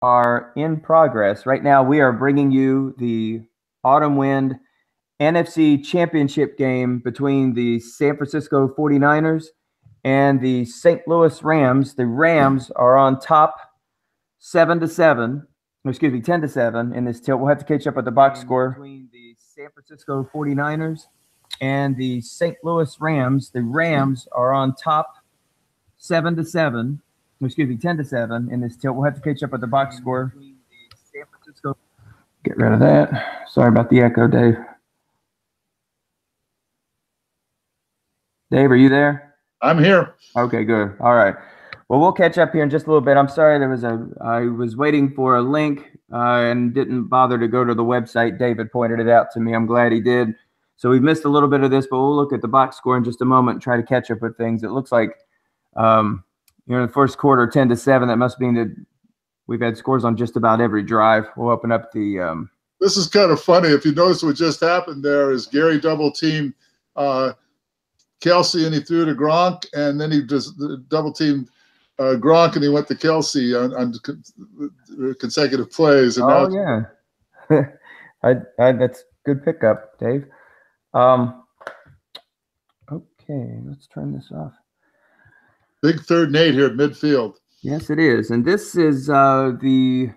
are in progress. Right now, we are bringing you the Autumn Wind NFC Championship game between the San Francisco 49ers and the St. Louis Rams. The Rams are on top 7-7. Excuse me, 10-7 in this tilt. We'll have to catch up with the box score between the San Francisco 49ers and the St. Louis Rams. The Rams are on top 7-7. Excuse me, 10-7 in this tilt. We'll have to catch up with the box score. San Francisco. Get rid of that. Sorry about the echo, Dave. Dave, are you there? I'm here. Okay, good. All right. Well, we'll catch up here in just a little bit. I'm sorry I was waiting for a link and didn't bother to go to the website. David pointed it out to me. I'm glad he did. So we've missed a little bit of this, but we'll look at the box score in just a moment and try to catch up with things. It looks like the first quarter 10-7. That must mean that we've had scores on just about every drive. We'll open up the. This is kind of funny. If you notice what just happened there is Gary double teamed Kelsey and he threw to Gronk, and then he just double teamed Gronk and he went to Kelsey on consecutive plays. And yeah, that's good pickup, Dave. Okay, let's turn this off. Big 3rd and 8 here at midfield. Yes, it is. And this is the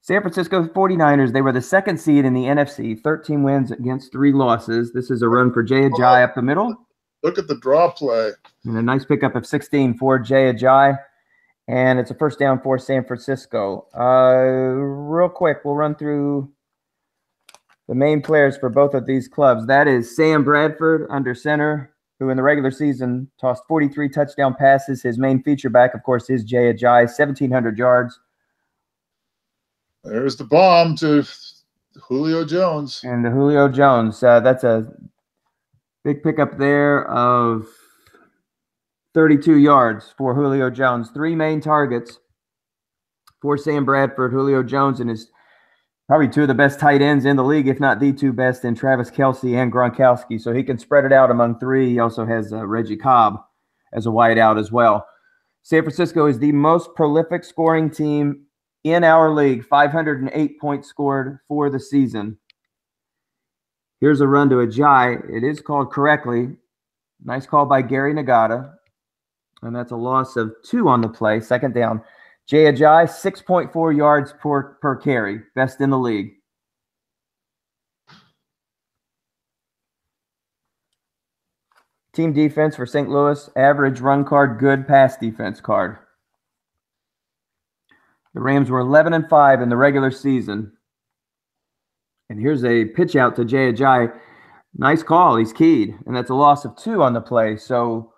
San Francisco 49ers. They were the 2nd seed in the NFC, 13 wins against 3 losses. This is a run for Jay Ajayi up the middle. Look at the draw play. And a nice pickup of 16 for Jay Ajayi. And it's a first down for San Francisco. Real quick, we'll run through the main players for both of these clubs. That is Sam Bradford under center, who in the regular season tossed 43 touchdown passes. His main feature back, of course, is Jay Ajayi, 1,700 yards. There's the bomb to Julio Jones. And the Julio Jones, that's a big pickup there of 32 yards for Julio Jones. 3 main targets for Sam Bradford, Julio Jones, and his probably 2 of the best tight ends in the league, if not the 2 best, in Travis Kelce and Gronkowski. So he can spread it out among 3. He also has Reggie Cobb as a wideout as well. San Francisco is the most prolific scoring team in our league, 508 points scored for the season. Here's a run to Ajayi. It is called correctly. Nice call by Gary Nagata. And that's a loss of 2 on the play, 2nd down. Jay Ajayi, 6.4 yards per carry, best in the league. Team defense for St. Louis, average run card, good pass defense card. The Rams were 11-5 in the regular season. And here's a pitch out to Jay Ajayi. Nice call. He's keyed. And that's a loss of 2 on the play. So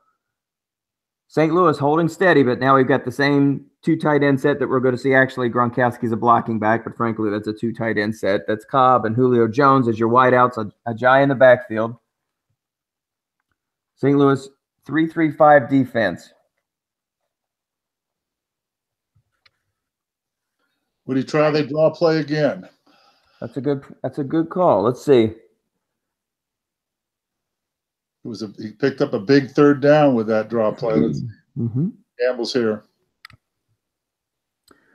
St. Louis holding steady, but now we've got the same 2 tight end set that we're going to see. Actually, Gronkowski's a blocking back, but frankly, that's a 2 tight end set. That's Cobb and Julio Jones as your wideouts, Ajayi in the backfield. St. Louis 3-3-5 defense. Would he try the draw play again? That's a good call. Let's see. He picked up a big 3rd down with that draw play. Gamble's here.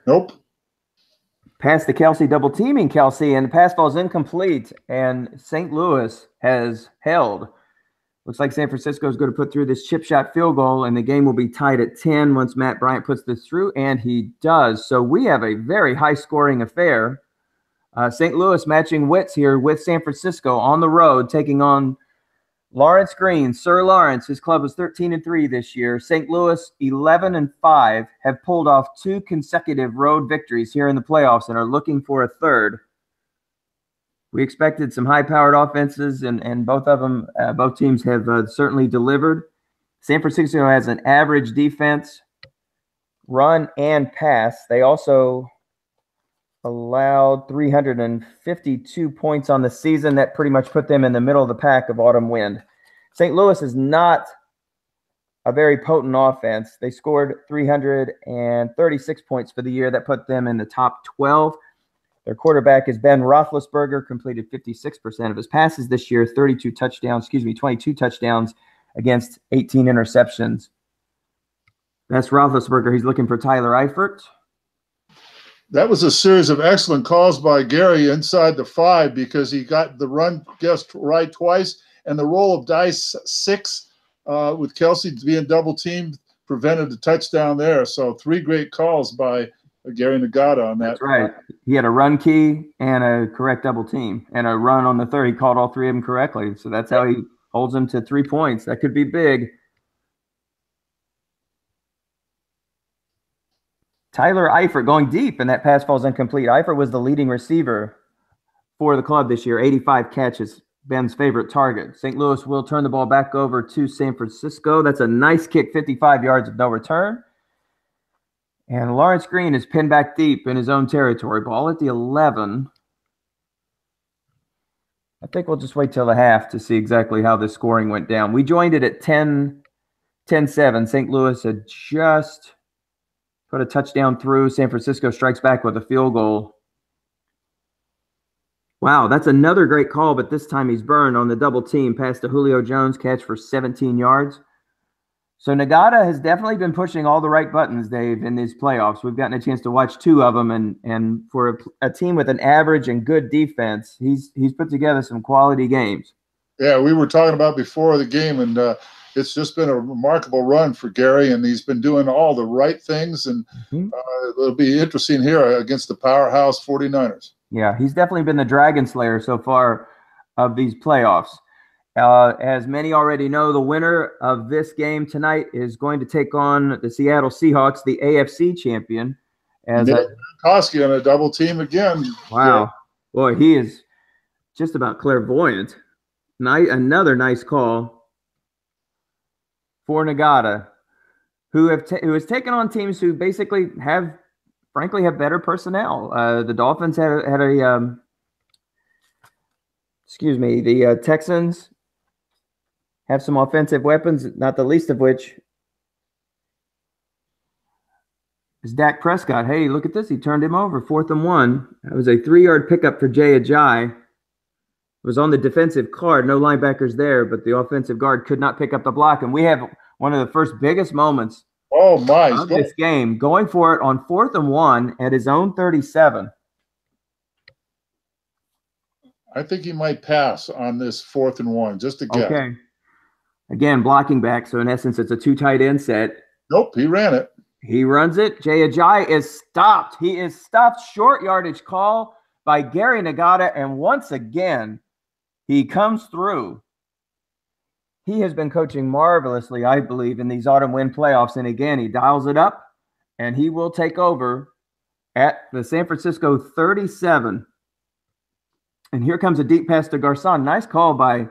Nope. Pass to Kelce, double teaming Kelce, and the pass ball is incomplete. And St. Louis has held. Looks like San Francisco is going to put through this chip shot field goal, and the game will be tied at 10 once Matt Bryant puts this through, and he does. So we have a very high-scoring affair. St. Louis matching wits here with San Francisco on the road, taking on Lawrence Green. Sir Lawrence, his club was 13-3 this year. St. Louis, 11-5, have pulled off 2 consecutive road victories here in the playoffs and are looking for a 3rd. We expected some high-powered offenses, and both of them, both teams have certainly delivered. San Francisco has an average defense, run and pass. They also allowed 352 points on the season. That pretty much put them in the middle of the pack of Autumn Wind. St. Louis is not a very potent offense. They scored 336 points for the year. That put them in the top 12. Their quarterback is Ben Roethlisberger, completed 56% of his passes this year, 22 touchdowns, 22 touchdowns against 18 interceptions. That's Roethlisberger. He's looking for Tyler Eifert. That was a series of excellent calls by Gary inside the 5 because he got the run guessed right twice, and the roll of dice 6 with Kelsey being double teamed prevented the touchdown there. So 3 great calls by Gary Nagata on that. That's right. He had a run key and a correct double team and a run on the 3rd. He called all 3 of them correctly. So that's how he holds them to 3 points. That could be big. Tyler Eifert going deep, and that pass falls incomplete. Eifert was the leading receiver for the club this year. 85 catches, Ben's favorite target. St. Louis will turn the ball back over to San Francisco. That's a nice kick, 55 yards of no return. And Lawrence Green is pinned back deep in his own territory. Ball at the 11. I think we'll just wait till the half to see exactly how the scoring went down. We joined it at 10-7. St. Louis had just put a touchdown through. San Francisco strikes back with a field goal. Wow, that's another great call, but this time he's burned on the double team. Pass to Julio Jones, catch for 17 yards. So Nagata has definitely been pushing all the right buttons, Dave, in these playoffs. We've gotten a chance to watch 2 of them, and for a team with an average and good defense, he's put together some quality games. Yeah, we were talking about before the game, and it's just been a remarkable run for Gary, and he's been doing all the right things, and it'll be interesting here against the powerhouse 49ers. Yeah, he's definitely been the Dragon Slayer so far of these playoffs. As many already know, the winner of this game tonight is going to take on the Seattle Seahawks, the AFC champion. As Koski on a double team again. Wow. Yeah. Boy, he is just about clairvoyant. Another nice call for Nagata, who has taken on teams who basically have better personnel. The Dolphins the Texans have some offensive weapons, not the least of which is Dak Prescott. Hey, look at this. He turned him over, 4th and 1. That was a 3-yard pickup for Jay Ajayi. It was on the defensive card. No linebackers there, but the offensive guard could not pick up the block. And we have one of the first biggest moments of this game, going for it on 4th and 1 at his own 37. I think he might pass on this 4th and 1, just a guess. Okay. Again, blocking back, so in essence, it's a 2 tight end set. Nope, he ran it. He runs it. Jay Ajayi is stopped. He is stopped. Short yardage call by Gary Nagata, and once again, he comes through. He has been coaching marvelously, I believe, in these autumn wind playoffs, and again, he dials it up, and he will take over at the San Francisco 37. And here comes a deep pass to Garcon. Nice call by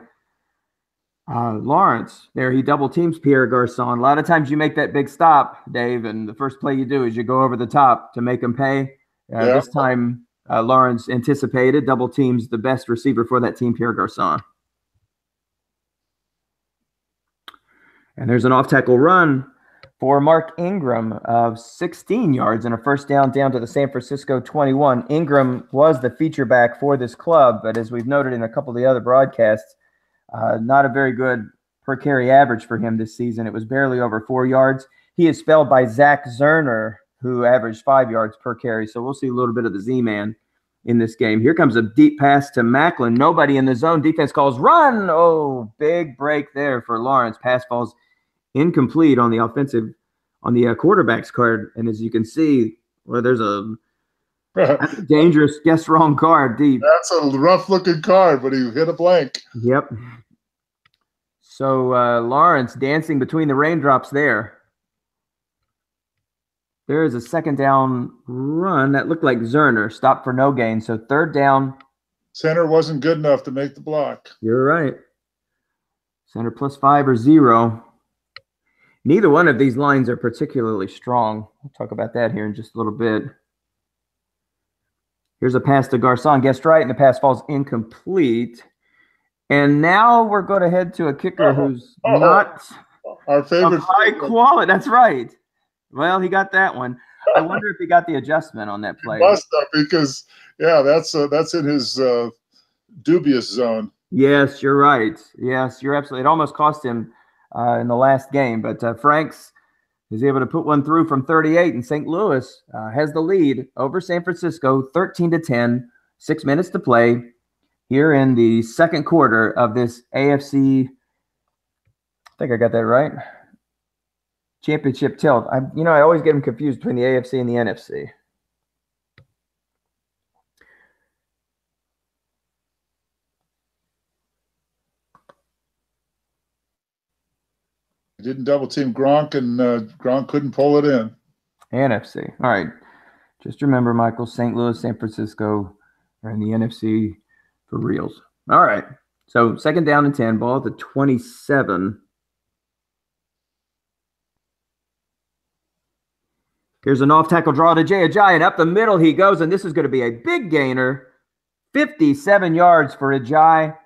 Lawrence. There, he double teams Pierre Garcon. A lot of times you make that big stop, Dave, and the first play you do is you go over the top to make him pay. This time, Lawrence anticipated, double teams the best receiver for that team, Pierre Garcon. And there's an off-tackle run for Mark Ingram of 16 yards and a first down to the San Francisco 21. Ingram was the feature back for this club, but as we've noted in a couple of the other broadcasts, not a very good per carry average for him this season. It was barely over 4 yards. He is spelled by Zach Zerner, who averaged 5 yards per carry. So we'll see a little bit of the Z-man in this game. Here comes a deep pass to Macklin. Nobody in the zone. Defense calls run. Oh, big break there for Lawrence. Pass falls incomplete on the quarterback's card. And as you can see, well, there's a dangerous guess wrong card deep. That's a rough looking card, but he hit a blank. Yep. So Lawrence dancing between the raindrops there. There is a 2nd down run that looked like Zerner stopped for no gain. So 3rd down. Center wasn't good enough to make the block. You're right. Center +5 or 0. Neither one of these lines are particularly strong. We'll talk about that here in just a little bit. Here's a pass to Garcon, guessed right, and the pass falls incomplete. And now we're going to head to a kicker who's not our favorite high quality. That's right. Well, he got that one. I wonder if he got the adjustment on that play. Must have, because that's in his dubious zone. Yes, you're right. Yes, you're absolutely. It almost cost him in the last game, but Franks is able to put one through from 38, and St. Louis has the lead over San Francisco, 13-10, 6 minutes to play here in the second quarter of this AFC. I think I got that right. Championship tilt. I always get them confused between the AFC and the NFC. He didn't double team Gronk, and Gronk couldn't pull it in. NFC. All right. Just remember, Michael, St. Louis, San Francisco are in the NFC for reals. All right. So 2nd down and 10, ball at the 27. Here's an off-tackle draw to Jay Ajayi, and up the middle he goes, and this is going to be a big gainer. 57 yards for Ajayi.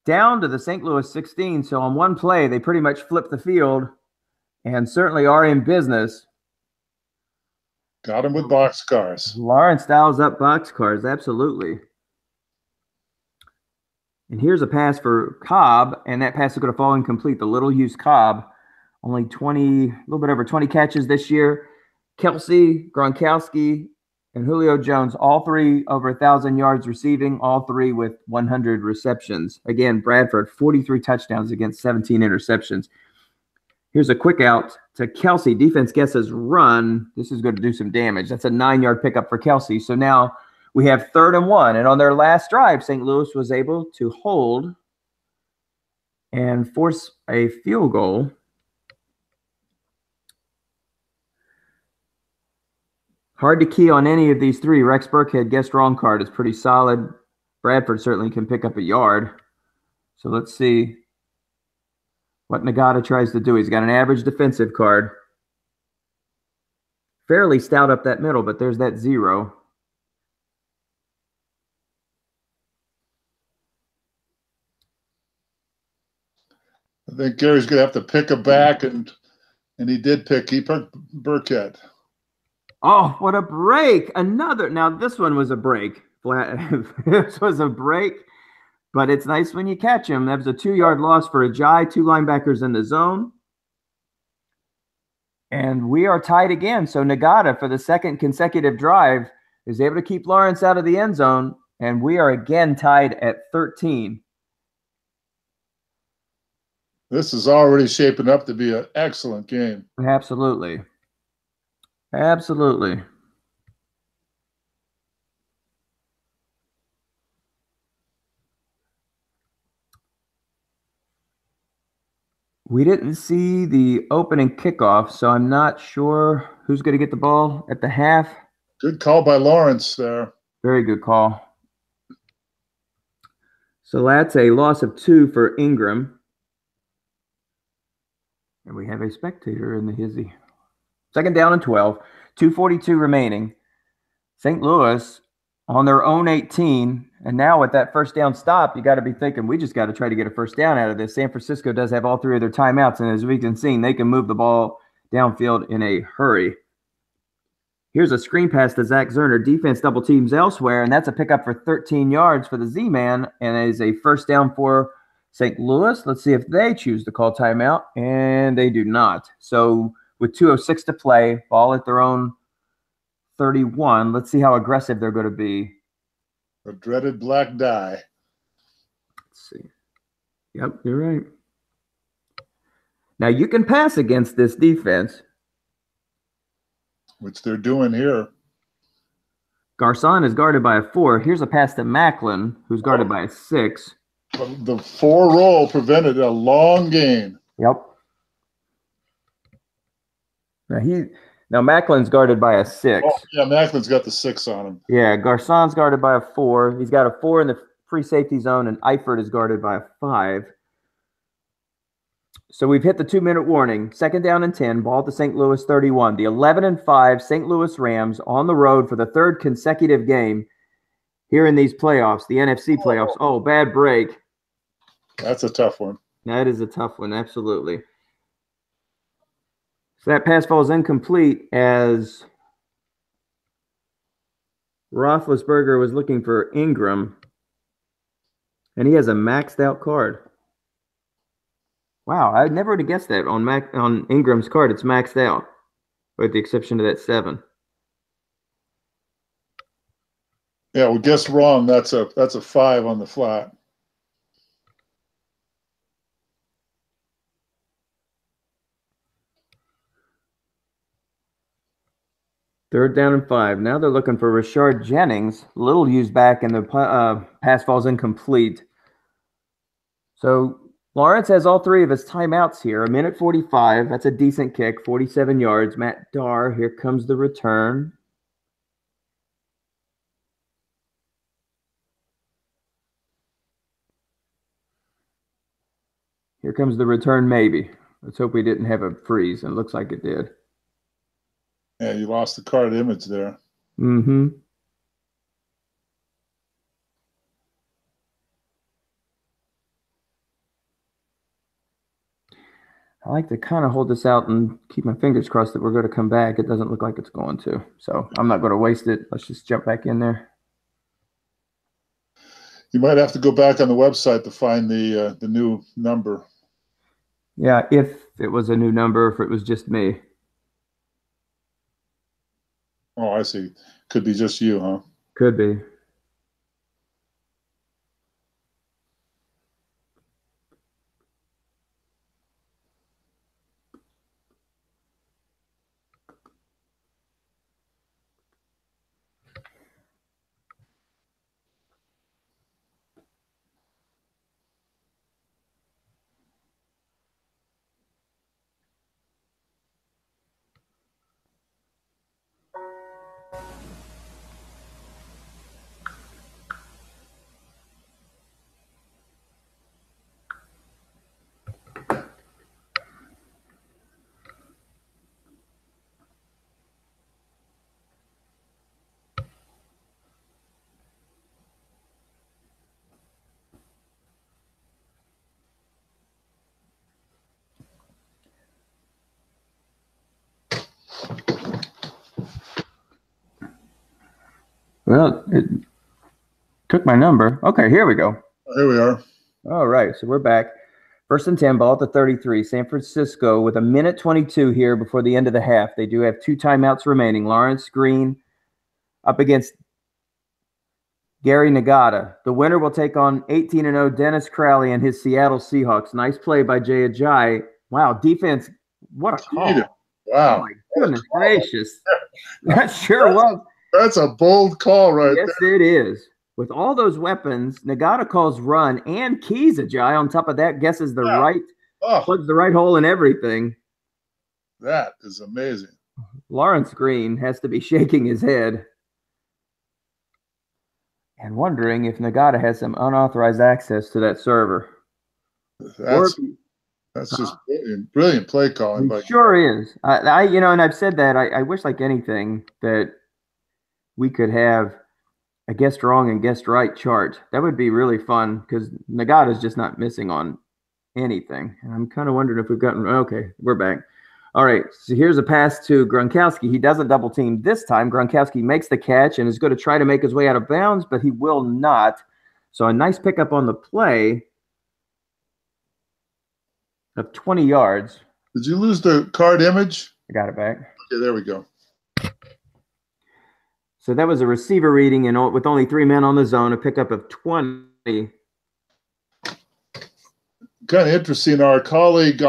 Down to the St. Louis 16, so on one play, they pretty much flipped the field and certainly are in business. Got him with boxcars. Lawrence dials up boxcars, absolutely. And here's a pass for Cobb, and that pass is going to fall incomplete. The little used Cobb, only a little bit over 20 catches this year. Kelsey, Gronkowski, and Julio Jones, all three over 1,000 yards receiving, all three with 100 receptions. Again, Bradford, 43 touchdowns against 17 interceptions. Here's a quick out to Kelsey. Defense guesses run. This is going to do some damage. That's a 9-yard pickup for Kelsey. So now we have 3rd and 1. And on their last drive, St. Louis was able to hold and force a field goal. Hard to key on any of these three. Rex Burkhead guessed wrong card is pretty solid. Bradford certainly can pick up a yard. So let's see what Nagata tries to do. He's got an average defensive card. Fairly stout up that middle, but there's that 0. I think Gary's going to have to pick a back, and he did pick. He picked Burkhead. Oh, what a break. Another. Now, this one was a break. This was a break, but it's nice when you catch him. That was a 2-yard loss for Ajayi, 2 linebackers in the zone. And we are tied again. So Nagata, for the 2nd consecutive drive, is able to keep Lawrence out of the end zone, and we are again tied at 13. This is already shaping up to be an excellent game. Absolutely. Absolutely. We didn't see the opening kickoff, so I'm not sure who's going to get the ball at the half. Good call by Lawrence there. Very good call. So that's a loss of 2 for Ingram. And we have a spectator in the hizzy. 2nd down and 12, 2:42 remaining. St. Louis on their own 18. And now with that first down stop, you got to be thinking, we just got to try to get a first down out of this. San Francisco does have all 3 of their timeouts. And as we can see, they can move the ball downfield in a hurry. Here's a screen pass to Zach Zerner. Defense double teams elsewhere, and that's a pickup for 13 yards for the Z-Man, and it is a first down for St. Louis. Let's see if they choose to call timeout, and they do not. So with 2:06 to play, ball at their own 31. Let's see how aggressive they're going to be. The dreaded black die. Let's see. Yep, you're right. Now you can pass against this defense, which they're doing here. Garcon is guarded by a 4. Here's a pass to Macklin, who's guarded by a 6. The 4 roll prevented a long gain. Yep. Now Macklin's guarded by a 6. Oh, yeah, Macklin's got the 6 on him. Yeah, Garcon's guarded by a 4. He's got a 4 in the free safety zone, and Eifert is guarded by a 5. So we've hit the 2-minute warning. 2nd down and 10, ball at the St. Louis 31. The 11-5 St. Louis Rams on the road for the 3rd consecutive game here in these playoffs, the NFC playoffs. Oh, bad break. That's a tough one. That is a tough one, absolutely. So that pass falls incomplete as Roethlisberger was looking for Ingram, and he has a maxed out card. Wow, I never would have guessed that on Ingram's card. It's maxed out, with the exception of that 7. Yeah, we guessed wrong. That's a 5 on the flat. Third down and 5. Now they're looking for Rashard Jennings. Little used back, and the pass falls incomplete. So Lawrence has all 3 of his timeouts here. 1:45. That's a decent kick. 47 yards. Matt Darr. Here comes the return. Here comes the return, maybe. Let's hope we didn't have a freeze, and it looks like it did. Yeah, you lost the card image there. Mm-hmm. I like to kind of hold this out and keep my fingers crossed that we're going to come back. It doesn't look like it's going to. So I'm not going to waste it. Let's just jump back in there. You might have to go back on the website to find the new number. Yeah, if it was a new number, if it was just me. Oh, I see. Could be just you, huh? Could be. Well, it took my number. Okay, here we go. Here we are. All right, so we're back. 1st and 10, ball at the 33. San Francisco with 1:22 here before the end of the half. They do have 2 timeouts remaining. Lawrence Green up against Gary Nagata. The winner will take on 18-0 Dennis Crowley and his Seattle Seahawks. Nice play by Jay Ajayi. Wow, defense, what a call. Wow. Oh, my goodness gracious. That sure was. That's a bold call right there. Yes, it is. With all those weapons, Nagata calls run and keys Ajayi on top of that, guesses the plugs the right hole and everything. That is amazing. Lawrence Green has to be shaking his head and wondering if Nagata has some unauthorized access to that server. That's just brilliant play calling. It sure is. And I've said that I wish, like anything, that we could have a guessed wrong and guessed right chart. That would be really fun because Nagata's just not missing on anything. And I'm kind of wondering if we've gotten, okay, we're back. All right, so here's a pass to Gronkowski. He doesn't double team this time. Gronkowski makes the catch and is going to try to make his way out of bounds, but he will not. So a nice pickup on the play of 20 yards. Did you lose the card image? I got it back. Okay, there we go. So that was a receiver reading, and with only 3 men on the zone, a pickup of 20. Kind of interesting. Our colleague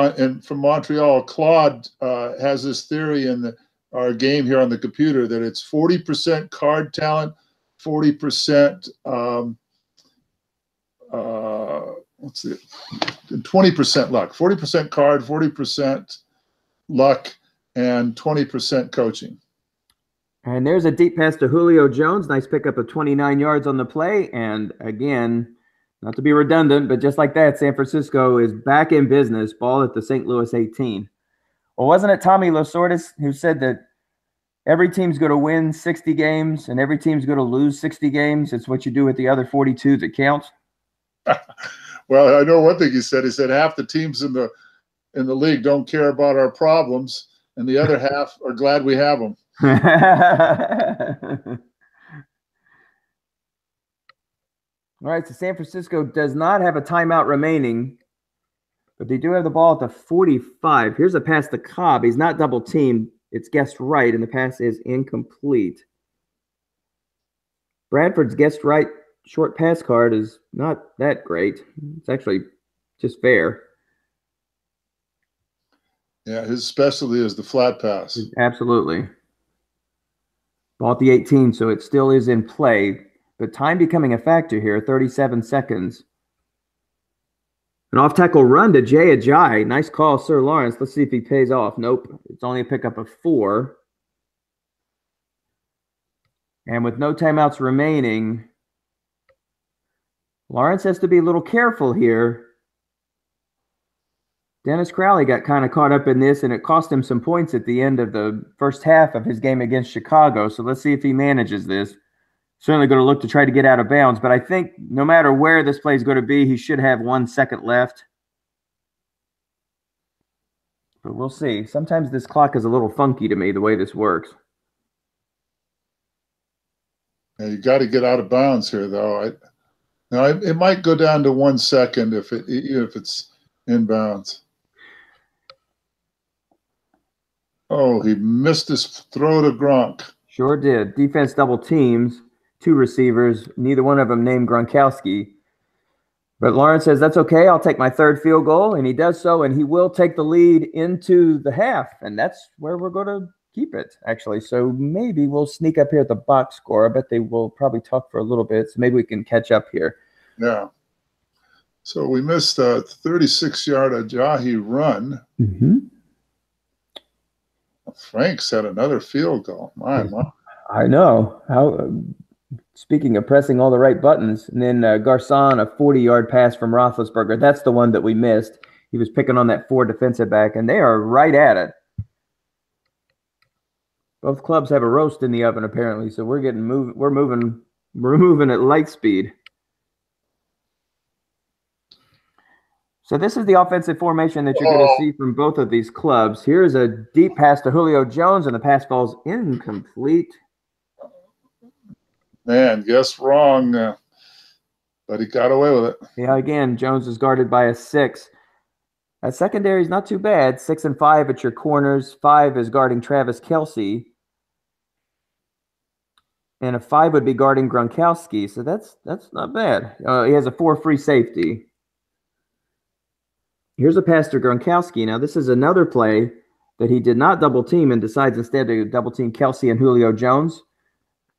from Montreal, Claude, has this theory in our game here on the computer that it's 40% card talent, 40% what's it? 20% luck. 40% card, 40% luck, and 20% coaching. And there's a deep pass to Julio Jones. Nice pickup of 29 yards on the play. And again, not to be redundant, but just like that, San Francisco is back in business. Ball at the St. Louis 18. Well, wasn't it Tommy Lasorda who said that every team's going to win 60 games and every team's going to lose 60 games? It's what you do with the other 42 that counts. Well, I know one thing he said. He said half the teams in the league don't care about our problems, and the other half are glad we have them. All right, so San Francisco does not have a timeout remaining. But they do have the ball at the 45. Here's a pass to Cobb. He's not double teamed. It's guessed right, and the pass is incomplete. Bradford's guessed right short pass card is not that great. It's actually just fair. Yeah, his specialty is the flat pass. Absolutely. Ball at the 18, so it still is in play. But time becoming a factor here, 37 seconds. An off-tackle run to Jay Ajayi. Nice call, Sir Lawrence. Let's see if he pays off. Nope. It's only a pickup of 4. And with no timeouts remaining, Lawrence has to be a little careful here. Dennis Crowley got kind of caught up in this, and it cost him some points at the end of the first half of his game against Chicago. So let's see if he manages this. Certainly going to look to try to get out of bounds, but I think no matter where this play is going to be, he should have 1 second left. But we'll see. Sometimes this clock is a little funky to me, the way this works. Yeah, you got to get out of bounds here, though. Now it might go down to 1 second if it's inbounds. Oh, he missed his throw to Gronk. Sure did. Defense double teams. 2 receivers, neither one of them named Gronkowski. But Lawrence says, that's okay. I'll take my 3rd field goal. And he does so, and he will take the lead into the half. And that's where we're going to keep it, actually. So maybe we'll sneak up here at the box score. I bet they will probably talk for a little bit. So maybe we can catch up here. Yeah. So we missed a 36-yard Ajayi run. Mm-hmm. Franks had another field goal. My. I know. Speaking of pressing all the right buttons, and then Garcon, a 40-yard pass from Roethlisberger. That's the one that we missed. He was picking on that 4 defensive back, and they are right at it. Both clubs have a roast in the oven, apparently, so we're moving at light speed. So this is the offensive formation that you're going to see from both of these clubs. Here's a deep pass to Julio Jones, and the pass falls incomplete. Man, guess wrong, but he got away with it. Yeah, again, Jones is guarded by a 6. That secondary is not too bad. 6 and 5 at your corners. 5 is guarding Travis Kelce. And a 5 would be guarding Gronkowski. So that's not bad. He has a 4 free safety. Here's a pass to Gronkowski. Now, this is another play that he did not double team and decides instead to double team Kelce and Julio Jones.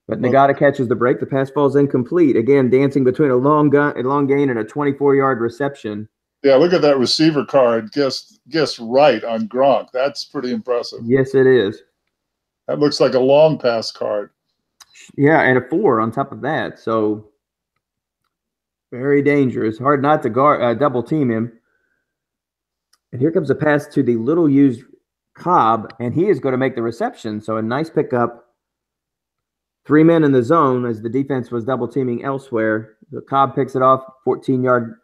But Nagata catches the break. The pass falls incomplete. Again, dancing between a long gain and a 24-yard reception. Yeah, look at that receiver card. Guess right on Gronk. That's pretty impressive. Yes, it is. That looks like a long pass card. Yeah, and a 4 on top of that. So very dangerous. Hard not to guard double team him. And here comes a pass to the little used Cobb, and he is going to make the reception. So a nice pickup. 3 men in the zone as the defense was double teaming elsewhere. The Cobb picks it off, 14-yard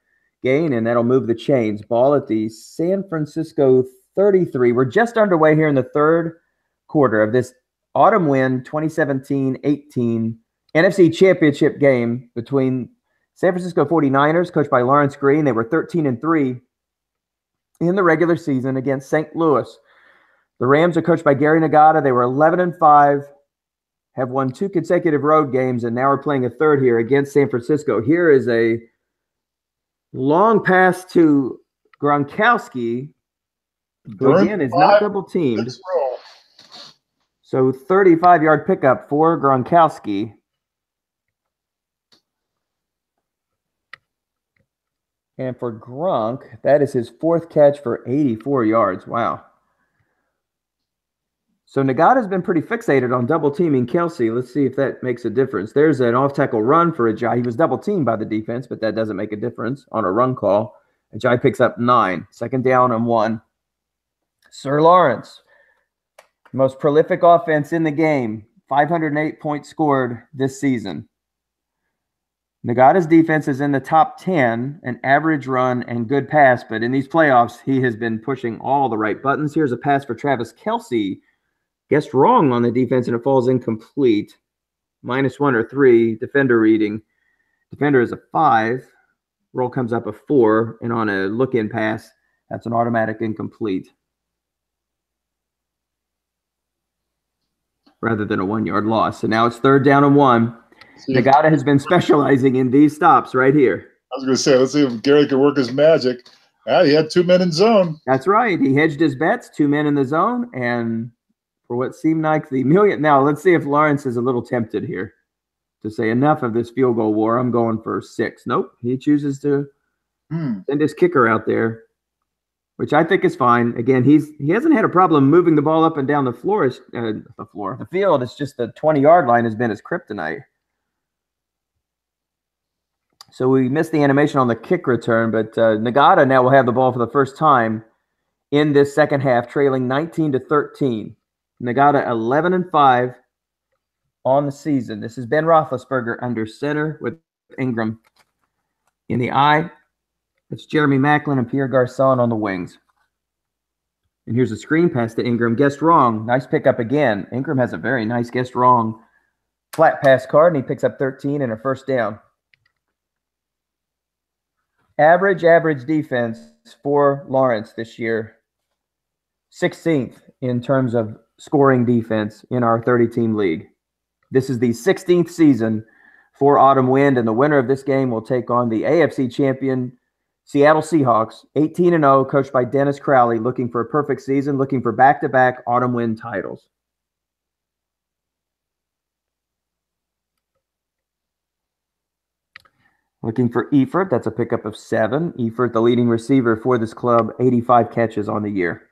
gain, and that'll move the chains. Ball at the San Francisco 33. We're just underway here in the 3rd quarter of this autumn win 2017-18 NFC Championship game between San Francisco 49ers, coached by Lawrence Green. They were 13-3 in the regular season against St. Louis. The Rams are coached by Gary Nagata. They were 11-5. Have won 2 consecutive road games, and now are playing a 3rd here against San Francisco. Here is a long pass to Gronkowski, who again is not double teamed. So 35-yard pickup for Gronkowski. And for Gronk, that is his 4th catch for 84 yards. Wow. So Nagata's been pretty fixated on double teaming Kelce. Let's see if that makes a difference. There's an off-tackle run for Ajayi. He was double teamed by the defense, but that doesn't make a difference on a run call. Ajayi picks up 9. 2nd down and 1. Sir Lawrence, most prolific offense in the game. 508 points scored this season. Nagata's defense is in the top 10, an average run and good pass, but in these playoffs, he has been pushing all the right buttons. Here's a pass for Travis Kelce. Guessed wrong on the defense, and it falls incomplete. -1 or 3. Defender reading. Defender is a 5. Roll comes up a 4, and on a look-in pass, That's an automatic incomplete rather than a 1-yard loss. So now it's 3rd down and 1. Nagata has been specializing in these stops right here. I was going to say, let's see if Gary can work his magic. He had 2 men in zone. That's right. He hedged his bets, 2 men in the zone, and for what seemed like the million. Now, let's see if Lawrence is a little tempted here to say, enough of this field goal war. I'm going for 6. Nope. He chooses to send his kicker out there, which I think is fine. Again, he hasn't had a problem moving the ball up and down the floor. The field. It's just the 20-yard line has been his kryptonite. So we missed the animation on the kick return, but Nagata now will have the ball for the first time in this second half, trailing 19-13. Nagata 11-5 on the season. This is Ben Roethlisberger under center with Ingram in the eye. It's Jeremy Maclin and Pierre Garçon on the wings. And here's a screen pass to Ingram. Guessed wrong. Nice pickup again. Ingram has a very nice guessed wrong flat pass card, and he picks up 13 and a first down. Average defense for Lawrence this year. 16th in terms of scoring defense in our 30-team league. This is the 16th season for Autumn Wind, and the winner of this game will take on the AFC champion Seattle Seahawks, 18-0, coached by Dennis Crowley, looking for a perfect season, looking for back-to-back Autumn Wind titles. Looking for Efert. That's a pickup of 7. Efert, the leading receiver for this club, 85 catches on the year.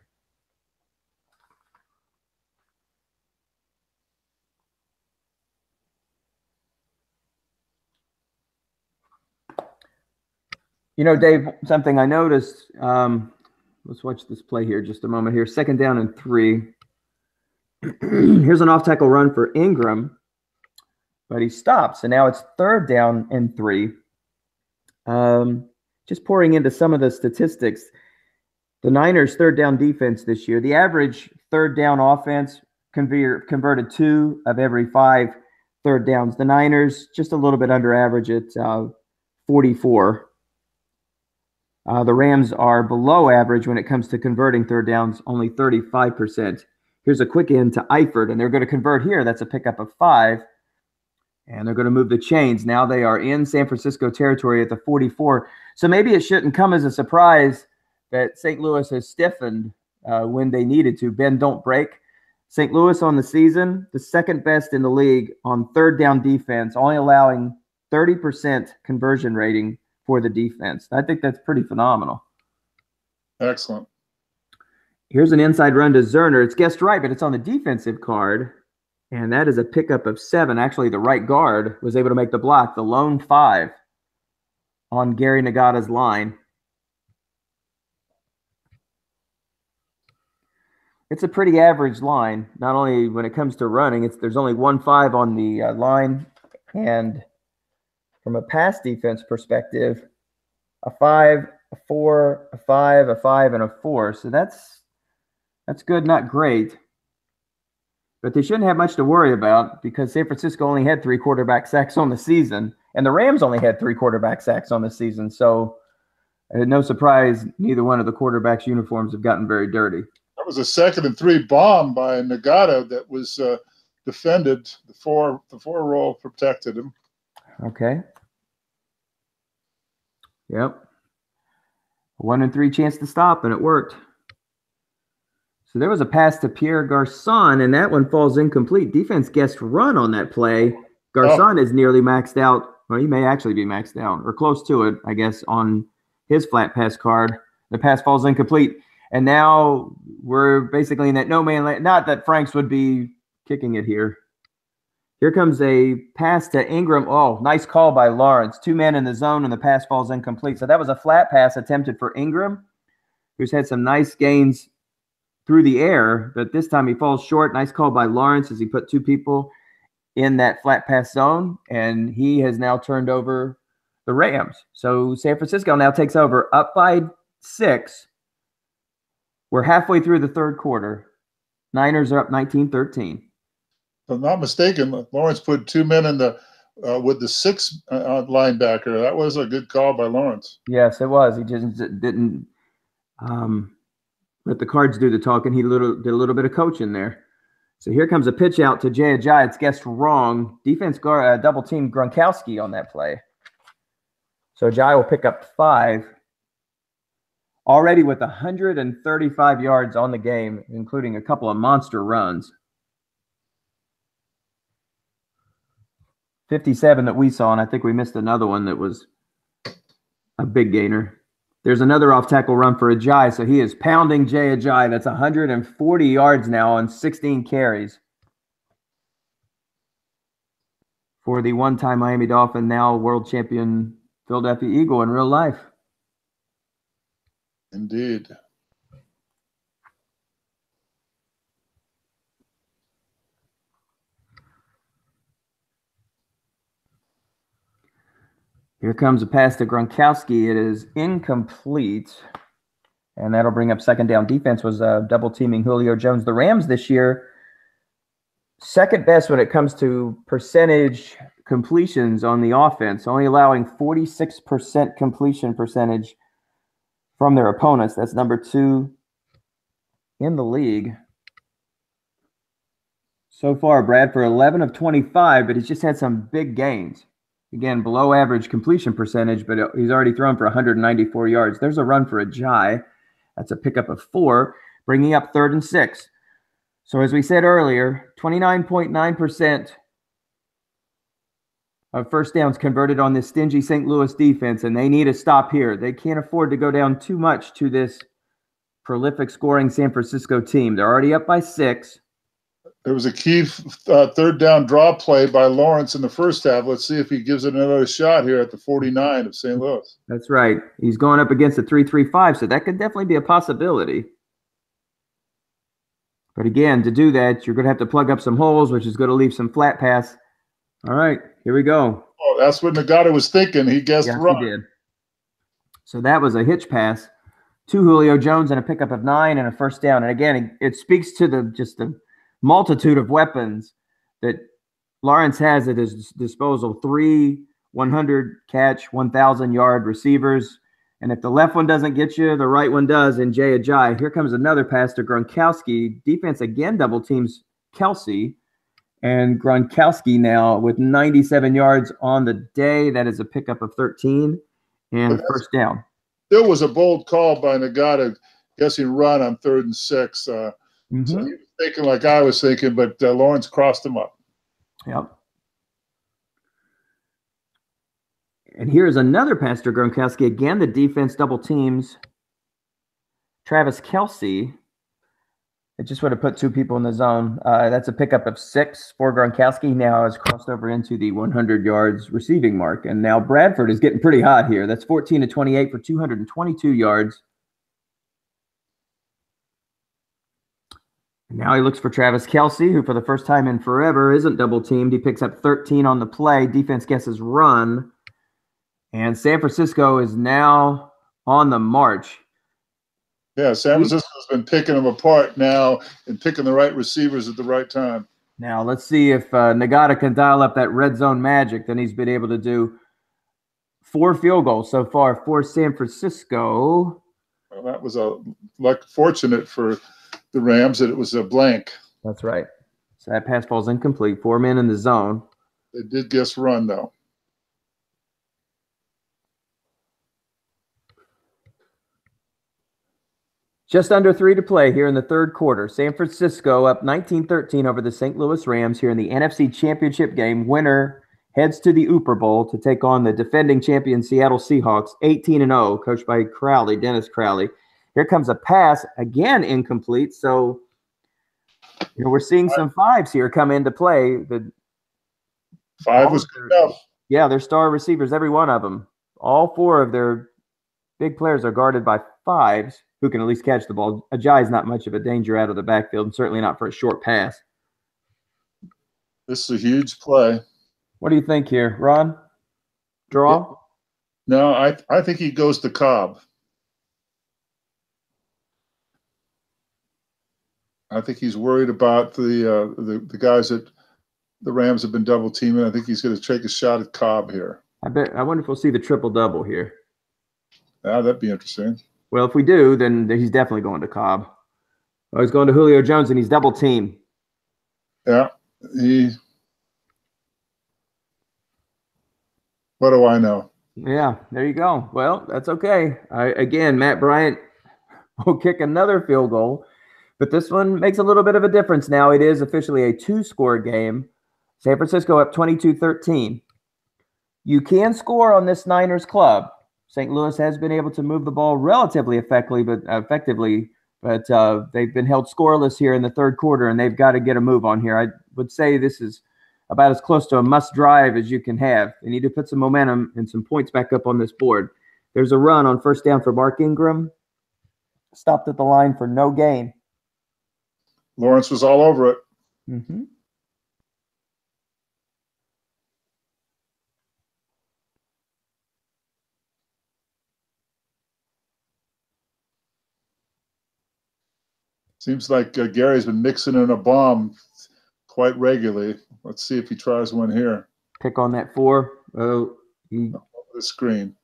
You know, Dave, something I noticed. Let's watch this play here just a moment here. 2nd down and 3. Here's an off-tackle run for Ingram, but he stops. And now it's 3rd down and 3. Just pouring into some of the statistics, the Niners' 3rd down defense this year, the average 3rd down offense converted 2 of every 5 3rd downs. The Niners just a little bit under average at 44. The Rams are below average when it comes to converting 3rd downs, only 35%. Here's a quick in to Eifert, and they're going to convert here. That's a pickup of 5. And they're going to move the chains. Now they are in San Francisco territory at the 44. So maybe it shouldn't come as a surprise that St. Louis has stiffened when they needed to. Bend, don't break. St. Louis on the season, the 2nd best in the league on 3rd down defense, only allowing 30% conversion rating for the defense. I think that's pretty phenomenal. Excellent. Here's an inside run to Zerner. It's guessed right, but it's on the defensive card. And that is a pickup of 7. Actually, the right guard was able to make the block, the lone 5 on Gary Nagata's line. It's a pretty average line, not only when it comes to running. There's only 1 5 on the line. And from a pass defense perspective, a 5, a 4, a 5, a 5, and a 4. So that's good, not great. But they shouldn't have much to worry about because San Francisco only had 3 quarterback sacks on the season, and the Rams only had 3 quarterback sacks on the season. So no surprise, neither one of the quarterbacks' uniforms have gotten very dirty. That was a 2nd and 3 bomb by Nagata that was defended. The four roll protected him. Okay. Yep. 1 and 3 chance to stop, and it worked. So there was a pass to Pierre Garçon, and that one falls incomplete. Defense guessed run on that play. Garçon is nearly maxed out. Well, he may actually be maxed out, or close to it, I guess, on his flat pass card. The pass falls incomplete. And now we're basically in that no-man land. Not that Franks would be kicking it here. Here comes a pass to Ingram. Oh, nice call by Lawrence. 2 men in the zone, and the pass falls incomplete. So that was a flat pass attempted for Ingram, who's had some nice gains through the air, but this time he falls short. Nice call by Lawrence as he put 2 people in that flat pass zone, and he has now turned over the Rams. So San Francisco now takes over up by 6. We're halfway through the 3rd quarter. Niners are up 19-13. If I'm not mistaken, Lawrence put 2 men in the with the 6 linebacker. That was a good call by Lawrence. Yes, it was. He just didn't Let the cards do the talking. He did a little bit of coaching there. So here comes a pitch out to Jay Ajayi. It's guessed wrong. Defense double team Gronkowski on that play. So Ajayi will pick up 5. Already with 135 yards on the game, including a couple of monster runs. 57 that we saw, and I think we missed another one that was a big gainer. There's another off-tackle run for Ajayi, so he is pounding Jay Ajayi. That's 140 yards now on 16 carries for the one-time Miami Dolphin, now world champion Philadelphia Eagle in real life. Indeed. Here comes a pass to Gronkowski. It is incomplete, and that'll bring up second down. Defense was double teaming Julio Jones. The Rams this year, second best when it comes to percentage completions on the offense, only allowing 46% completion percentage from their opponents. That's number 2 in the league. So far, Bradford 11 of 25, but he's just had some big gains. Again, below average completion percentage, but he's already thrown for 194 yards. There's a run for Ajayi. That's a pickup of 4, bringing up 3rd and 6. So as we said earlier, 29.9% of first downs converted on this stingy St. Louis defense, and they need a stop here. They can't afford to go down too much to this prolific scoring San Francisco team. They're already up by 6. There was a key third down draw play by Lawrence in the first half. Let's see if he gives it another shot here at the 49 of St. Louis. That's right. He's going up against a 3-3-5, so that could definitely be a possibility. But again, to do that, you're going to have to plug up some holes, which is going to leave some flat pass. All right, here we go. Oh, that's what Nagata was thinking. He guessed wrong. He did. So that was a hitch pass to Julio Jones and a pickup of 9 and a first down. And again, it speaks to the multitude of weapons that Lawrence has at his disposal. 3 100-catch, 1,000-yard receivers. And if the left one doesn't get you, the right one does in Jay Ajayi. Here comes another pass to Gronkowski. Defense again double teams Kelsey. And Gronkowski now with 97 yards on the day. That is a pickup of 13 and first down. There was a bold call by Nagata, guessing run on 3rd and 6. So he was thinking like I was thinking, but Lawrence crossed him up. Yep. And here's another pass to Gronkowski. Again, the defense double teams Travis Kelsey. It just would have put 2 people in the zone. That's a pickup of 6 for Gronkowski. Now has crossed over into the 100 yards receiving mark. And now Bradford is getting pretty hot here. That's 14 of 28 for 222 yards. And now he looks for Travis Kelsey, who for the first time in forever isn't double teamed. He picks up 13 on the play. Defense guesses run. And San Francisco is now on the march. Yeah, San Francisco's been picking them apart now and picking the right receivers at the right time. Now, let's see if Nagata can dial up that red zone magic. Then he's been able to do 4 field goals so far for San Francisco. Well, that was fortunate for the Rams that it was a blank. That's right. So that pass ball's incomplete. 4 men in the zone. They did guess run, though. Just under 3 to play here in the third quarter. San Francisco up 19-13 over the St. Louis Rams here in the NFC Championship game. Winner heads to the Super Bowl to take on the defending champion Seattle Seahawks, 18-0, coached by Dennis Crowley. Here comes a pass, again incomplete. So we're seeing some 5s here come into play. The 5 was good enough. Yeah, they're star receivers, every one of them. All 4 of their big players are guarded by 5s. Who can at least catch the ball. Ajayi is not much of a danger out of the backfield, and certainly not for a short pass. This is a huge play. What do you think here, Ron? Draw? No, I think he goes to Cobb. I think he's worried about the guys that the Rams have been double teaming. I think he's going to take a shot at Cobb here. I wonder if we'll see the triple double here. Yeah, that'd be interesting. Well, if we do, then he's definitely going to Cobb. Oh, he's going to Julio Jones, and he's double teamed. Yeah. What do I know? Yeah, there you go. Well, that's okay. Again, Matt Bryant will kick another field goal, but this one makes a little bit of a difference now. It is officially a two-score game. San Francisco up 22-13. You can score on this Niners club. St. Louis has been able to move the ball relatively effectively, but they've been held scoreless here in the third quarter, and they've got to get a move on here. I would say this is about as close to a must drive as you can have. They need to put some momentum and some points back up on this board. There's a run on first down for Mark Ingram. Stopped at the line for no gain. Lawrence was all over it. Mm-hmm. Seems like Gary's been mixing in a bomb quite regularly. Let's see if he tries one here. Pick on that 4. Oh, Over the screen.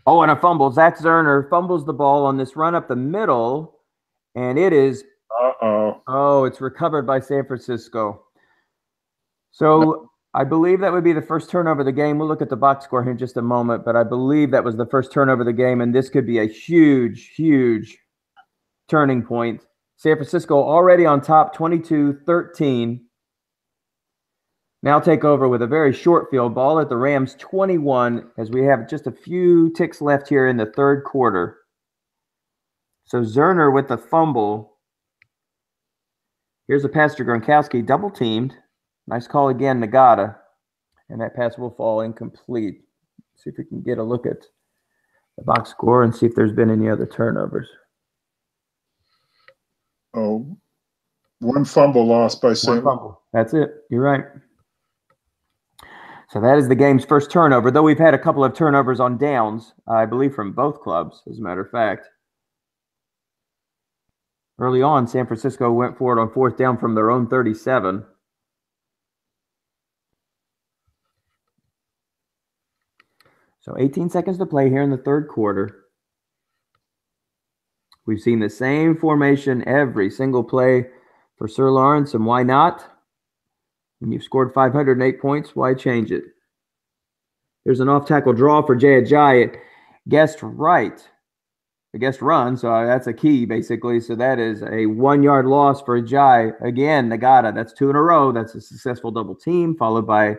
Oh, and a fumble. Zach Zerner fumbles the ball on this run up the middle, and it is. Oh, it's recovered by San Francisco. So I believe that would be the first turnover of the game. We'll look at the box score here in just a moment, but I believe that was the first turnover of the game, and this could be a huge, huge turning point. San Francisco already on top, 22-13. Now take over with a very short field ball at the Rams 21 as we have just a few ticks left here in the third quarter. So Zerner with the fumble. Here's a pass to Gronkowski, double teamed. Nice call again, Nagata. And that pass will fall incomplete. See if we can get a look at the box score and see if there's been any other turnovers. Oh, one fumble lost by St. Louis. That's it. You're right. So that is the game's first turnover, though we've had a couple of turnovers on downs, I believe, from both clubs, as a matter of fact. Early on, San Francisco went for it on fourth down from their own 37. So 18 seconds to play here in the third quarter. We've seen the same formation every single play for Sir Lawrence, and why not? When you've scored 508 points, why change it? There's an off-tackle draw for Jay Ajayi. Guessed right. The guessed run, so that's a key, basically. So that is a 1-yard loss for Ajayi. Again, Nagata, that's 2 in a row. That's a successful double team, followed by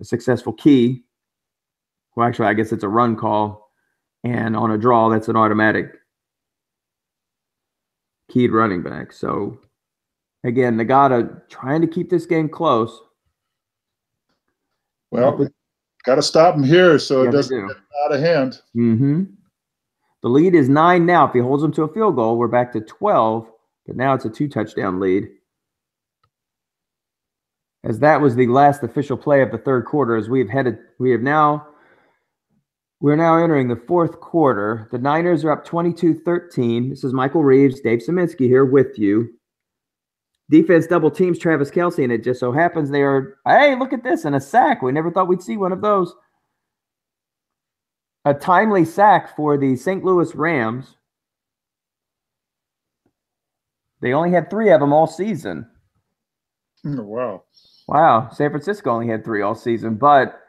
a successful key. Well, actually, I guess it's a run call. And on a draw, that's an automatic keyed running back. So, again, Nagata trying to keep this game close. Well, got to stop him here so it doesn't get out of hand. Mm-hmm. The lead is 9 now. If he holds them to a field goal, we're back to 12. But now it's a 2-touchdown lead. As that was the last official play of the third quarter, as we're now entering the fourth quarter. The Niners are up 22-13. This is Michael Reeves, Dave Szymanski here with you. Defense double teams Travis Kelce, and it just so happens they are, hey, look at this, and a sack. We never thought we'd see one of those. A timely sack for the St. Louis Rams. They only had 3 of them all season. Wow. Wow. San Francisco only had 3 all season, but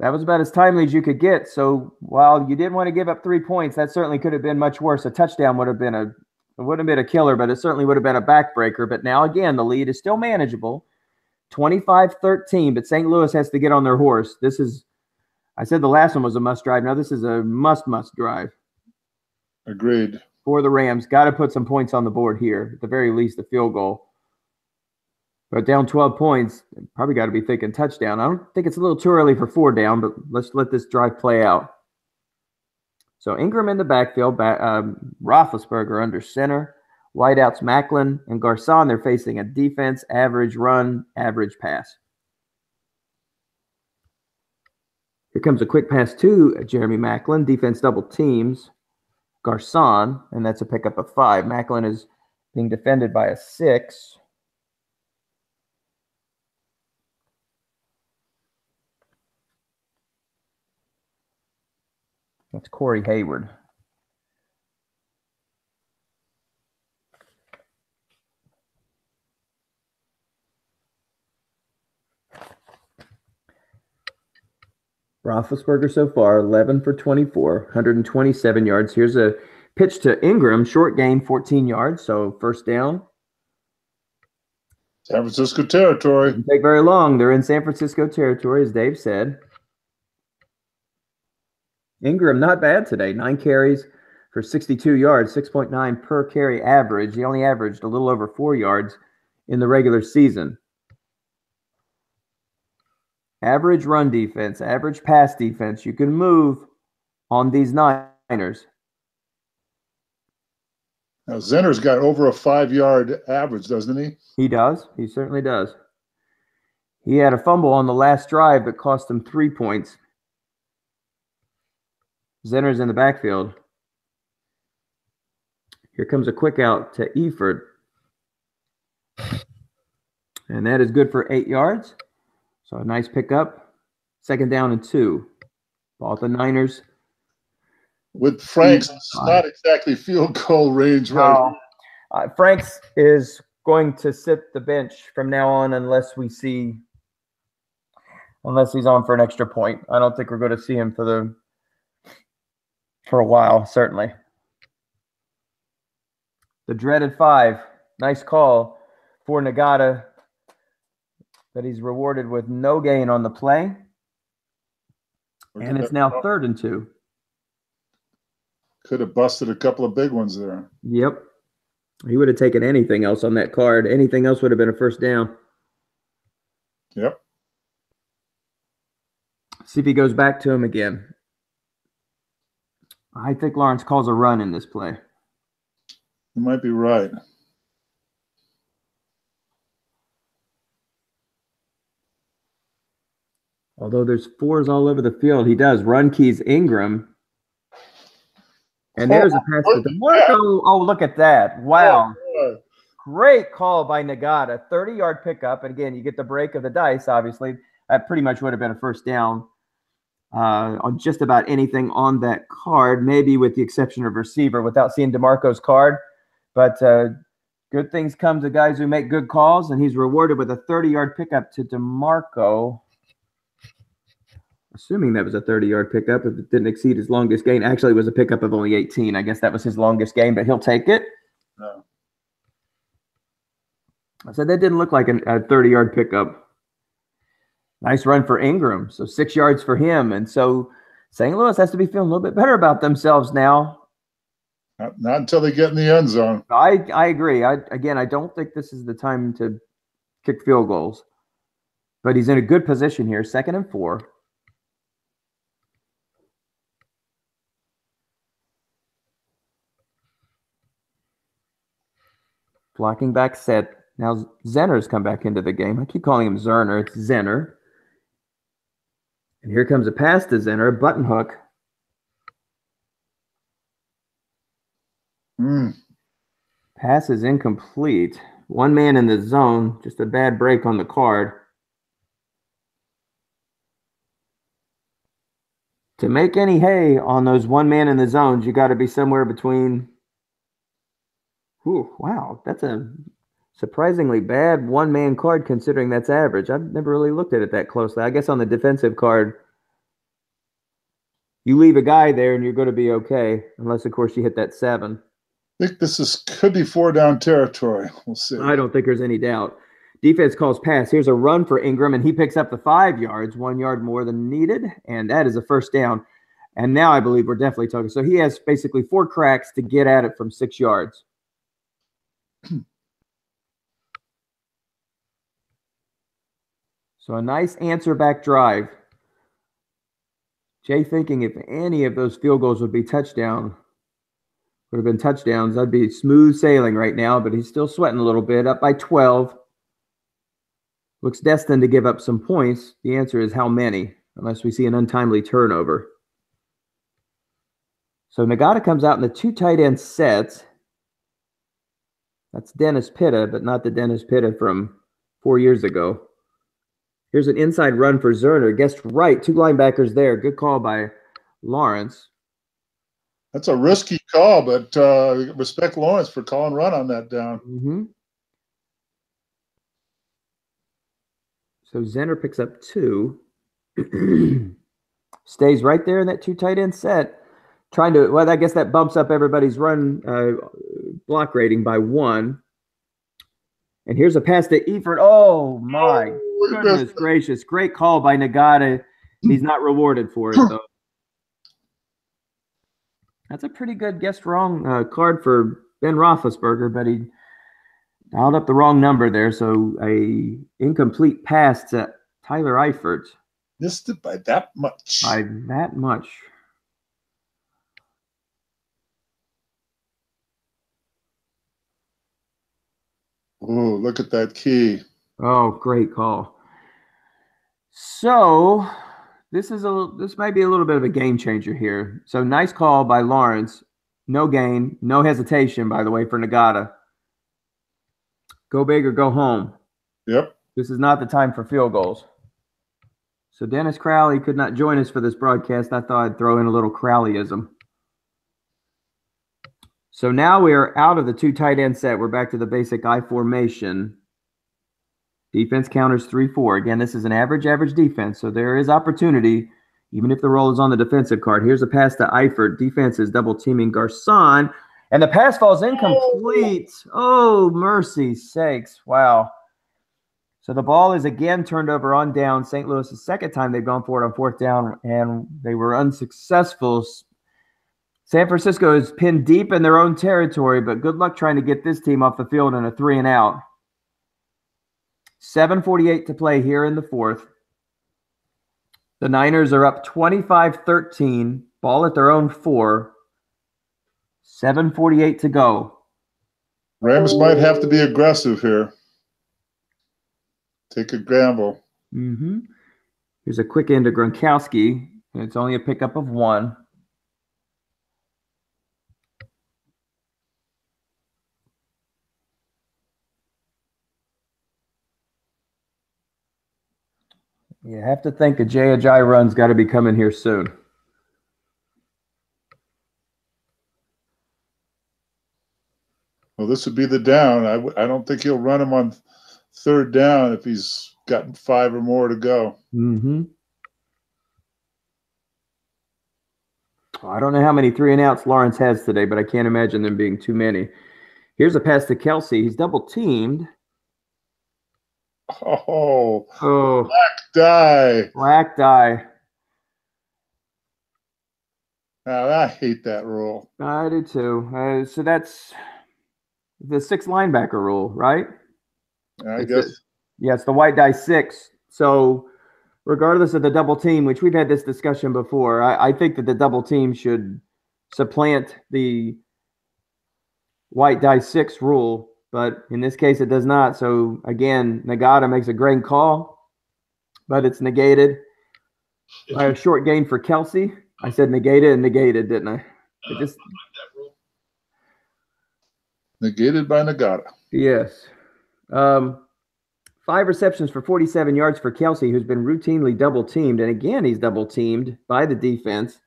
that was about as timely as you could get. So while you didn't want to give up 3 points, that certainly could have been much worse. A touchdown would have been a killer, but it certainly would have been a backbreaker. But now, again, the lead is still manageable, 25-13, but St. Louis has to get on their horse. I said the last one was a must drive. Now this is a must drive. Agreed. For the Rams, got to put some points on the board here. At the very least, a field goal. But down 12 points, probably got to be thinking touchdown. I don't think it's a little too early for 4 down, but let's let this drive play out. So Ingram in the backfield, Roethlisberger under center, wideouts Macklin and Garcon. They're facing a defense, average run, average pass. Here comes a quick pass to Jeremy Macklin. Defense double teams Garcon, and that's a pickup of 5. Macklin is being defended by a 6. That's Corey Hayward. Roethlisberger so far, 11 for 24, 127 yards. Here's a pitch to Ingram, short gain, 14 yards, so first down. San Francisco territory. Didn't take very long. They're in San Francisco territory, as Dave said. Ingram, not bad today. 9 carries for 62 yards, 6.9 per carry average. He only averaged a little over 4 yards in the regular season. Average run defense, average pass defense. You can move on these Niners. Now, Zenner's got over a 5-yard average, doesn't he? He does. He certainly does. He had a fumble on the last drive that cost him 3 points. Zenner's in the backfield. Here comes a quick out to Eford. And that is good for 8 yards. So a nice pickup. Second down and 2. Ball at the Niners. With Franks, it's not exactly field goal range right now. Franks is going to sit the bench from now on unless he's on for an extra point. I don't think we're going to see him for a while, certainly. The dreaded 5. Nice call for Nagata, but he's rewarded with no gain on the play. And it's now 3rd and 2. Could have busted a couple of big ones there. Yep. He would have taken anything else on that card. Anything else would have been a first down. Yep. See if he goes back to him again. I think Lawrence calls a run in this play. You might be right. Although there's 4s all over the field, he does. Run keys Ingram. And there's a pass to DeMarco. Oh, look at that. Wow. Great call by Nagata. 30-yard pickup. And again, you get the break of the dice, obviously. That pretty much would have been a first down on just about anything on that card, maybe with the exception of receiver without seeing DeMarco's card. But good things come to guys who make good calls, and he's rewarded with a 30-yard pickup to DeMarco. Assuming that was a 30-yard pickup, if it didn't exceed his longest gain. Actually, it was a pickup of only 18. I guess that was his longest gain, but he'll take it. No. I said that didn't look like a 30-yard pickup. Nice run for Ingram. So 6 yards for him. And so St. Louis has to be feeling a little bit better about themselves now. Not until they get in the end zone. I agree. I don't think this is the time to kick field goals. But he's in a good position here. 2nd and 4. Blocking back set. Now Zenner's come back into the game. I keep calling him Zerner. It's Zenner. And here comes a pass to Zenner, a button hook. Pass is incomplete. 1 man in the zone. Just a bad break on the card. To make any hay on those 1 man in the zones, you got to be somewhere between. Ooh, wow, that's a surprisingly bad 1 man card considering that's average. I've never really looked at it that closely. I guess on the defensive card, you leave a guy there and you're going to be okay, unless, of course, you hit that 7. I think this could be 4-down territory. We'll see. I don't think there's any doubt. Defense calls pass. Here's a run for Ingram, and he picks up the 5 yards, 1 yard more than needed, and that is a first down. And now I believe we're definitely talking. So he has basically 4 cracks to get at it from 6 yards. So a nice answer back drive. Jay thinking if any of those field goals would have been touchdowns, that'd be smooth sailing right now, but he's still sweating a little bit, up by 12. Looks destined to give up some points. The answer is how many, unless we see an untimely turnover. So Nagata comes out in the 2 tight end sets. That's Dennis Pitta, but not the Dennis Pitta from 4 years ago. Here's an inside run for Zerner. Guessed right. 2 linebackers there. Good call by Lawrence. That's a risky call, but respect Lawrence for calling run on that down. So Zenner picks up 2. Stays right there in that 2 tight end set. Trying to, well, I guess that bumps up everybody's run block rating by 1. And here's a pass to Eford. Oh, my goodness gracious. Great call by Nagata. He's not rewarded for it, though. That's a pretty good guessed wrong card for Ben Roethlisberger, but he dialed up the wrong number there. So a incomplete pass to Tyler Eifert. Missed it by that much. By that much. Oh, look at that key. Oh, great call. So this might be a little bit of a game changer here. So nice call by Lawrence. No gain, no hesitation, by the way, for Nagata. Go big or go home. Yep. This is not the time for field goals. So Dennis Crowley could not join us for this broadcast. I thought I'd throw in a little Crowleyism. So now we are out of the 2 tight end set. We're back to the basic I formation. Defense counters 3-4. Again, this is an average defense, so there is opportunity, even if the roll is on the defensive card. Here's a pass to Eifert. Defense is double teaming Garcon, and the pass falls incomplete. Oh, mercy sakes. Wow. So the ball is again turned over on down. St. Louis, the second time they've gone for it on 4th down, and they were unsuccessful. San Francisco is pinned deep in their own territory, but good luck trying to get this team off the field in a 3-and-out. 7:48 to play here in the 4th. The Niners are up 25-13. Ball at their own 4. 7:48 to go. Rams might have to be aggressive here. Take a gamble. Here's a quick end to Gronkowski. It's only a pickup of 1. You have to think a Jay Ajayi run's got to be coming here soon. Well, this would be the down. I don't think he'll run him on 3rd down if he's gotten 5 or more to go. I don't know how many 3-and-outs Lawrence has today, but I can't imagine them being too many. Here's a pass to Kelsey. He's double teamed. Oh, black die. Black die. I hate that rule. I do too. So that's the 6 linebacker rule, right? I guess. Yeah, it's the white die 6. So regardless of the double team, which we've had this discussion before, I think that the double team should supplant the white die 6 rule. But in this case, it does not. So, again, Nagata makes a great call, but it's negated by a short gain for Kelsey. I said negated and negated, didn't I? It just negated by Nagata. Yes. 5 receptions for 47 yards for Kelsey, who's been routinely double-teamed. And, again, he's double-teamed by the defense.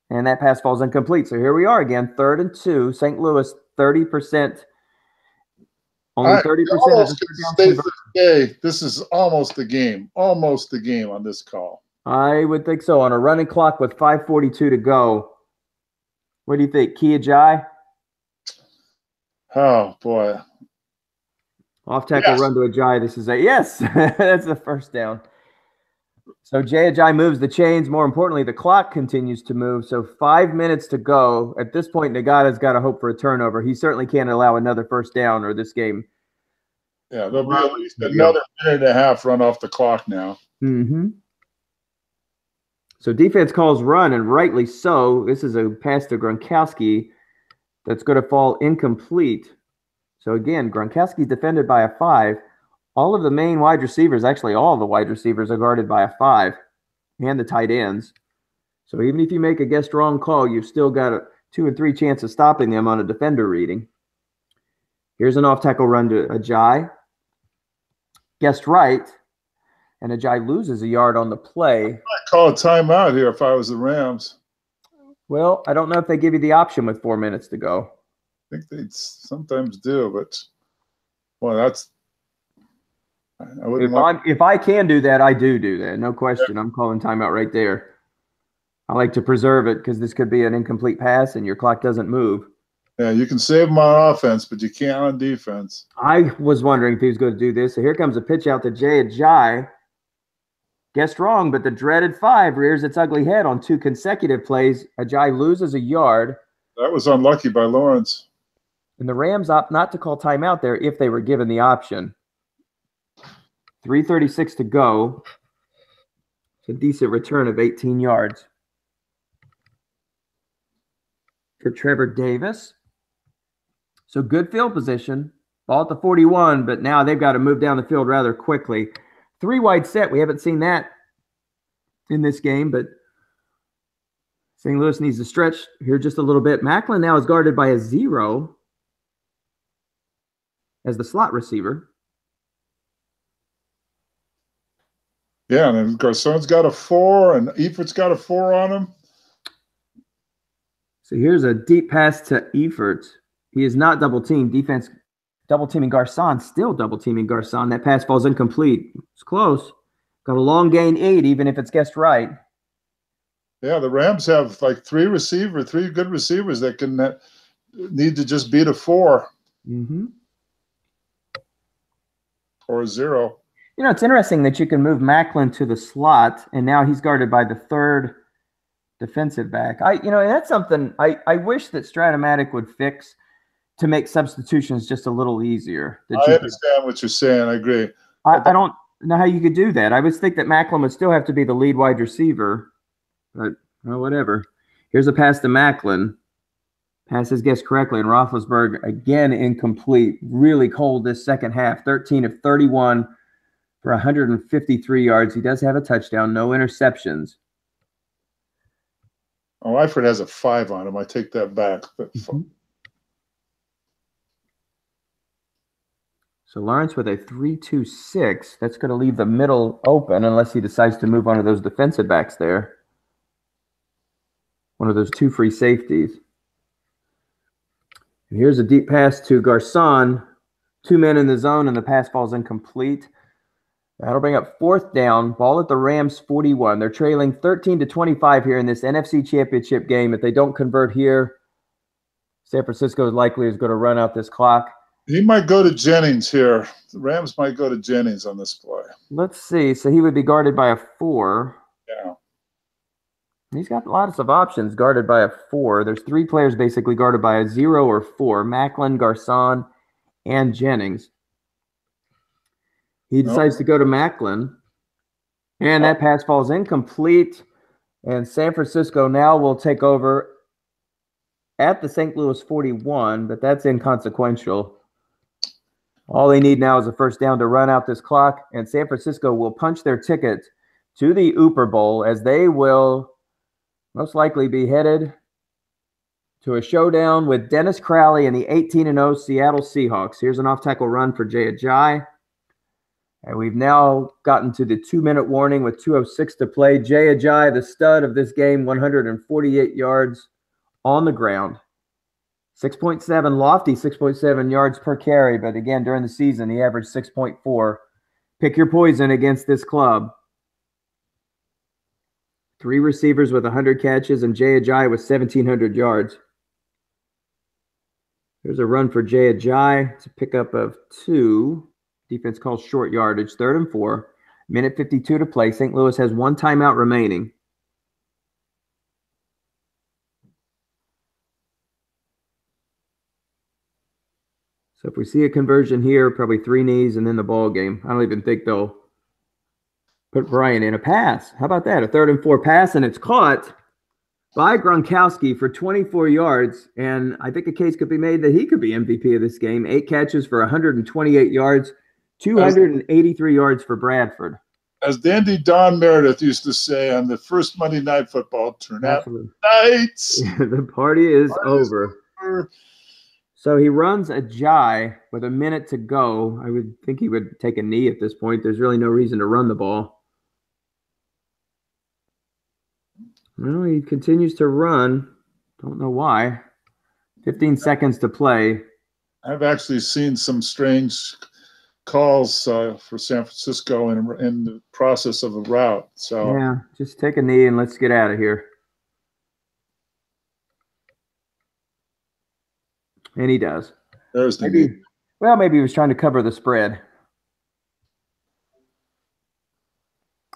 And that pass falls incomplete. So here we are again, 3rd and 2. St. Louis, 30%. Only 30% of the this is almost the game. Almost the game on this call. I would think so. On a running clock with 5:42 to go. What do you think? Kia Jai? Oh, boy. Off tackle run to Ajayi. This is a yes. That's the 1st down. So Jay Ajayi moves the chains. More importantly, the clock continues to move. So 5 minutes to go. At this point, Nagata's got to hope for a turnover. He certainly can't allow another 1st down or this game. Yeah, there'll be at least another minute and a half run off the clock now. So defense calls run, and rightly so. This is a pass to Gronkowski that's going to fall incomplete. So again, Gronkowski's defended by a 5. All of the main wide receivers, actually all of the wide receivers, are guarded by a 5, and the tight ends. So even if you make a guessed wrong call, you've still got a 2 and 3 chance of stopping them on a defender reading. Here's an off-tackle run to Ajayi. Guessed right, and Ajayi loses a yard on the play. I'd call a timeout here if I was the Rams. Well, I don't know if they give you the option with 4 minutes to go. I think they sometimes do, but well, that's I wouldn't want. If I can do that, I do that. No question. I'm calling timeout right there. I like to preserve it because this could be an incomplete pass and your clock doesn't move. Yeah, you can save them on offense, but you can't on defense. I was wondering if he was going to do this. So here comes a pitch out to Jay Ajayi. Guessed wrong, but the dreaded 5 rears its ugly head on 2 consecutive plays. Ajayi loses a yard. That was unlucky by Lawrence. And the Rams opt not to call timeout there if they were given the option. 3:36 to go. It's a decent return of 18 yards. For Trevor Davis. So good field position. Ball at the 41, but now they've got to move down the field rather quickly. 3 wide set. We haven't seen that in this game, but St. Louis needs to stretch here just a little bit. Macklin now is guarded by a 0 as the slot receiver. Yeah, and then Garcon's got a 4, and Effort's got a 4 on him. So here's a deep pass to Efert. He is not double teamed. Defense double teaming Garcon, still double teaming Garcon. That pass falls incomplete. It's close. Got a long gain 8, even if it's guessed right. Yeah, the Rams have like 3 good receivers that can need to just beat a 4 or a 0. You know, it's interesting that you can move Macklin to the slot, and now he's guarded by the 3rd defensive back. And that's something I wish that Stratomatic would fix to make substitutions just a little easier. I understand what you're saying. I agree. I don't know how you could do that. I would think that Macklin would still have to be the lead wide receiver, but whatever. Here's a pass to Macklin. Pass is guessed correctly, and Roethlisberger again incomplete. Really cold this second half. 13 of 31 for 153 yards. He does have a touchdown, no interceptions. Oh, Eifert has a 5 on him. I take that back. So Lawrence with a 3-2-6. That's going to leave the middle open unless he decides to move one of those defensive backs there. One of those 2 free safeties. And here's a deep pass to Garcon. 2 men in the zone, and the pass falls incomplete. That'll bring up 4th down. Ball at the Rams 41. They're trailing 13-25 here in this NFC Championship game. If they don't convert here, San Francisco likely is going to run out this clock. He might go to Jennings here. The Rams might go to Jennings on this play. Let's see. So he would be guarded by a 4. Yeah. He's got lots of options guarded by a 4. There's 3 players basically guarded by a 0 or 4. Macklin, Garcon, and Jennings. He decides to go to Macklin. And that pass falls incomplete. And San Francisco now will take over at the St. Louis 41, but that's inconsequential. All they need now is a 1st down to run out this clock, and San Francisco will punch their ticket to the Uber Bowl as they will most likely be headed to a showdown with Dennis Crowley and the 18-0 Seattle Seahawks. Here's an off-tackle run for Jay Ajayi. And we've now gotten to the 2-minute warning with 2:06 to play. Jay Ajayi, the stud of this game, 148 yards on the ground. 6.7, lofty 6.7 yards per carry. But again, during the season, he averaged 6.4. Pick your poison against this club. 3 receivers with 100 catches, and Jay Ajayi with 1,700 yards. There's a run for Jay Ajayi. It's a pickup of 2. Defense calls short yardage, 3rd and 4. Minute 52 to play. St. Louis has 1 timeout remaining. So if we see a conversion here, probably 3 knees and then the ball game. I don't even think they'll put Bryant in a pass. How about that? A 3rd and 4 pass, and it's caught by Gronkowski for 24 yards. And I think a case could be made that he could be MVP of this game. 8 catches for 128 yards, 283 yards for Bradford. As Dandy Don Meredith used to say on the first Monday Night Football, turn out nights. The party is over. So he runs Ajayi with a minute to go. I would think he would take a knee at this point. There's really no reason to run the ball. Well, he continues to run. Don't know why. 15 seconds to play. I've actually seen some strange calls for San Francisco in the process of a route. So yeah, just take a knee and let's get out of here. And he does. There's the knee. Well, maybe he was trying to cover the spread.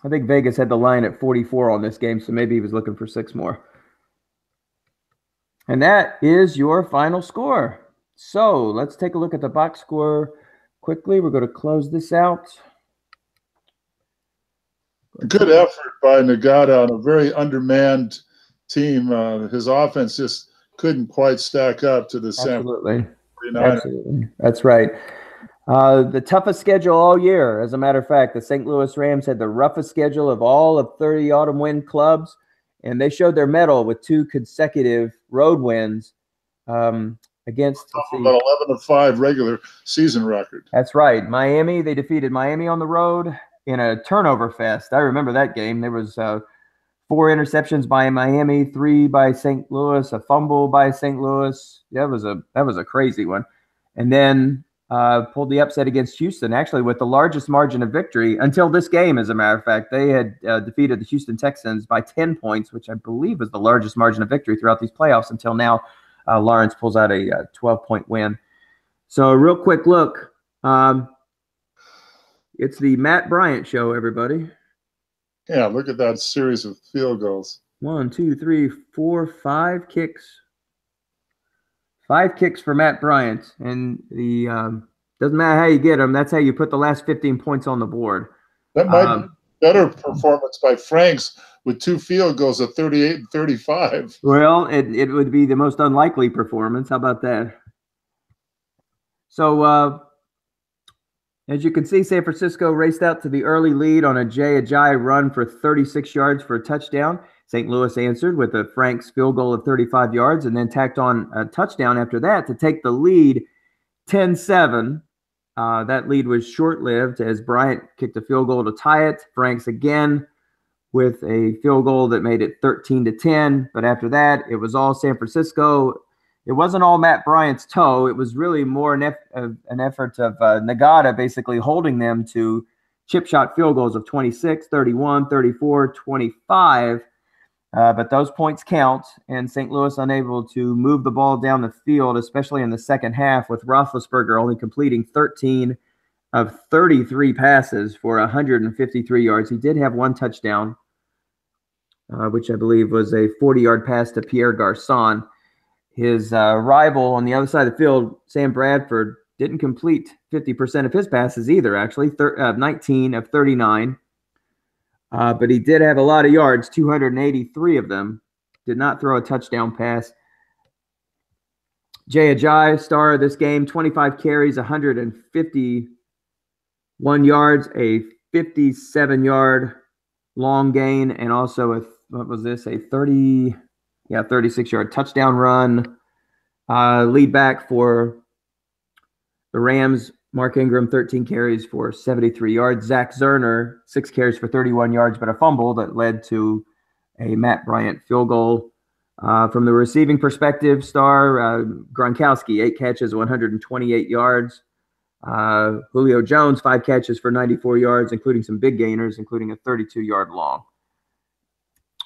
I think Vegas had the line at 44 on this game, so maybe he was looking for 6 more. And that is your final score. So let's take a look at the box score quickly. We're going to close this out. Good effort by Nagata on a very undermanned team. His offense just couldn't quite stack up to the San Francisco 49ers. Absolutely. That's right. The toughest schedule all year. As a matter of fact, the St. Louis Rams had the roughest schedule of all of 30 autumn win clubs, and they showed their mettle with 2 consecutive road wins against about 11-5 regular season record. That's right. Miami, they defeated Miami on the road in a turnover fest. I remember that game. There was 4 interceptions by Miami, 3 by St. Louis, a fumble by St. Louis. Yeah, that was a crazy one. And then pulled the upset against Houston, actually with the largest margin of victory until this game. As a matter of fact, they had defeated the Houston Texans by 10 points, which I believe was the largest margin of victory throughout these playoffs until now. Lawrence pulls out a 12-point win. So a real quick look. It's the Matt Bryant show, everybody. Yeah, look at that series of field goals. 1, 2, 3, 4, 5 kicks. 5 kicks for Matt Bryant. And the doesn't matter how you get them. That's how you put the last 15 points on the board. That might be better performance by Franks with 2 field goals at 38 and 35. Well, it would be the most unlikely performance. How about that? So, as you can see, San Francisco raced out to the early lead on a Jay Ajayi run for 36 yards for a touchdown. St. Louis answered with a Franks field goal of 35 yards and then tacked on a touchdown after that to take the lead 10-7. That lead was short-lived as Bryant kicked a field goal to tie it. Franks again with a field goal that made it 13-10. But after that, it was all San Francisco. It wasn't all Matt Bryant's toe. It was really more an effort of Nagata basically holding them to chip shot field goals of 26, 31, 34, 25. But those points count, and St. Louis unable to move the ball down the field, especially in the second half, with Roethlisberger only completing 13 of 33 passes for 153 yards. He did have 1 touchdown, which I believe was a 40-yard pass to Pierre Garçon. His rival on the other side of the field, Sam Bradford, didn't complete 50% of his passes either, actually, 19 of 39. But he did have a lot of yards, 283 of them. Did not throw a touchdown pass. Jay Ajayi, star of this game, 25 carries, 151 yards, a 57-yard long gain, and also a 36-yard touchdown run. Lead back for the Rams, Mark Ingram, 13 carries for 73 yards. Zach Zerner, 6 carries for 31 yards, but a fumble that led to a Matt Bryant field goal. From the receiving perspective, star Gronkowski, 8 catches, 128 yards. Julio Jones, 5 catches for 94 yards, including some big gainers, including a 32-yard long.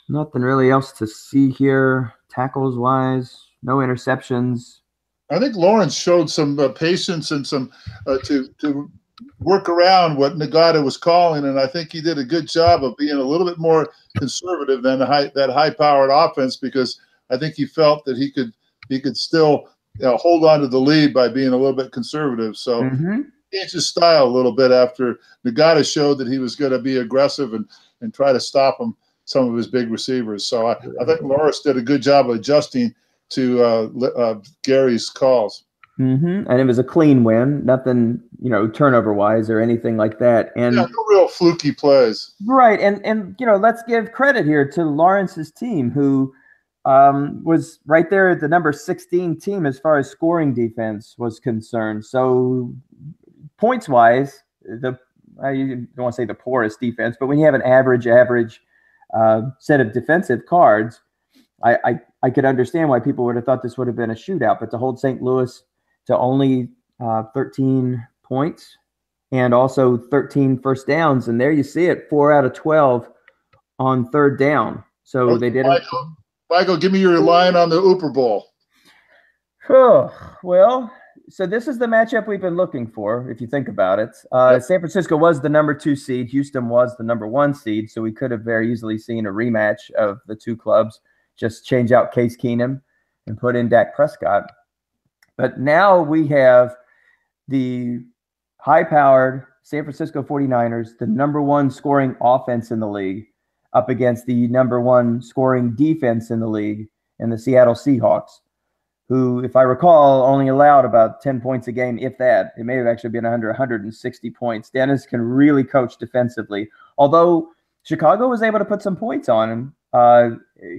Nothing really else to see here, tackles-wise. No interceptions. I think Lawrence showed some patience and some to work around what Nagata was calling, and I think he did a good job of being a little bit more conservative than that high-powered offense, because I think he felt that he could still hold on to the lead by being a little bit conservative. So he changed his style a little bit after Nagata showed that he was going to be aggressive and try to stop some of his big receivers. So I think Lawrence did a good job of adjusting to Gary's calls. And it was a clean win, nothing, turnover wise or anything like that. And no real fluky plays. Right. And let's give credit here to Lawrence's team, who was right there at the number 16 team as far as scoring defense was concerned. So points wise, I don't want to say the poorest defense, but when you have an average set of defensive cards, I could understand why people would have thought this would have been a shootout, but to hold St. Louis to only 13 points and also 13 first downs. And there you see it, 4 out of 12 on third down. So Okay, they did it. Michael, give me your line on the Super Bowl. Oh, well, so this is the matchup we've been looking for, if you think about it. Yep. San Francisco was the number 2 seed. Houston was the number 1 seed. So we could have very easily seen a rematch of the two clubs. Just change out Case Keenum and put in Dak Prescott. But now we have the high-powered San Francisco 49ers, the number 1 scoring offense in the league, up against the number 1 scoring defense in the league, and the Seattle Seahawks, who, if I recall, only allowed about 10 points a game, if that. It may have actually been under 160 points. Dennis can really coach defensively. Although Chicago was able to put some points on him,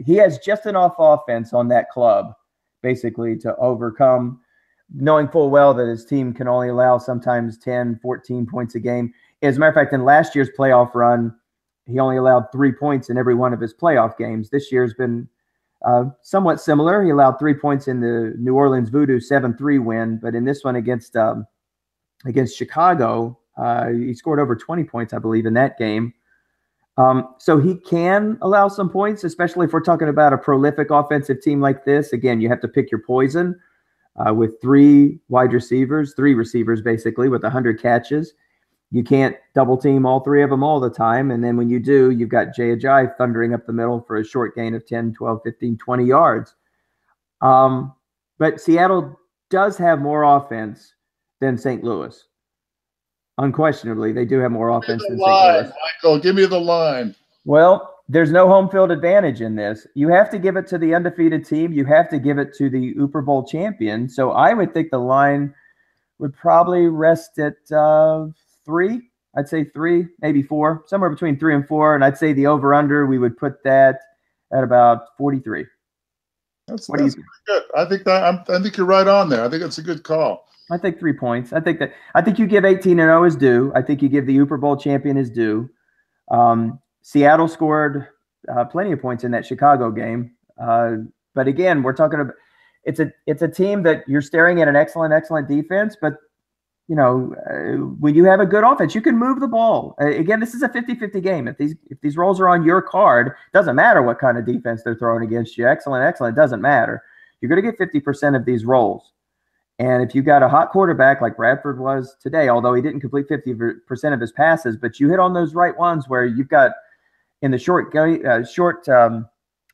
he has just enough offense on that club, basically, to overcome, knowing full well that his team can only allow sometimes 10, 14 points a game. As a matter of fact, in last year's playoff run, he only allowed 3 points in every one of his playoff games. This year's been somewhat similar. He allowed 3 points in the New Orleans Voodoo 7-3 win, but in this one against Chicago, he scored over 20 points, I believe, in that game. So he can allow some points, especially if we're talking about a prolific offensive team like this. Again, you have to pick your poison with 3 receivers basically with 100 catches. You can't double team all 3 of them all the time. And then when you do, you've got Jay Ajayi thundering up the middle for a short gain of 10, 12, 15, 20 yards. But Seattle does have more offense than St. Louis. Unquestionably, they do have more offense than St. Louis. Michael, give me the line. Well, there's no home field advantage in this. You have to give it to the undefeated team. You have to give it to the Super Bowl champion. So I would think the line would probably rest at 3. I'd say 3, maybe 4, somewhere between 3 and 4. And I'd say the over-under, we would put that at about 43. That's pretty good. I think you're right on there. I think it's a good call. I think 3 points. I think you give 18-0 his due. I think you give the Super Bowl champion his due. Seattle scored plenty of points in that Chicago game. But again, we're talking about it's a team that you're staring at an excellent defense. But, you know, when you have a good offense, you can move the ball. Again, this is a 50-50 game. If these rolls are on your card, doesn't matter what kind of defense they're throwing against you. Excellent, doesn't matter. You're going to get 50% of these rolls. And if you got a hot quarterback like Bradford was today, although he didn't complete 50% of his passes, but you hit on those right ones where you've got in the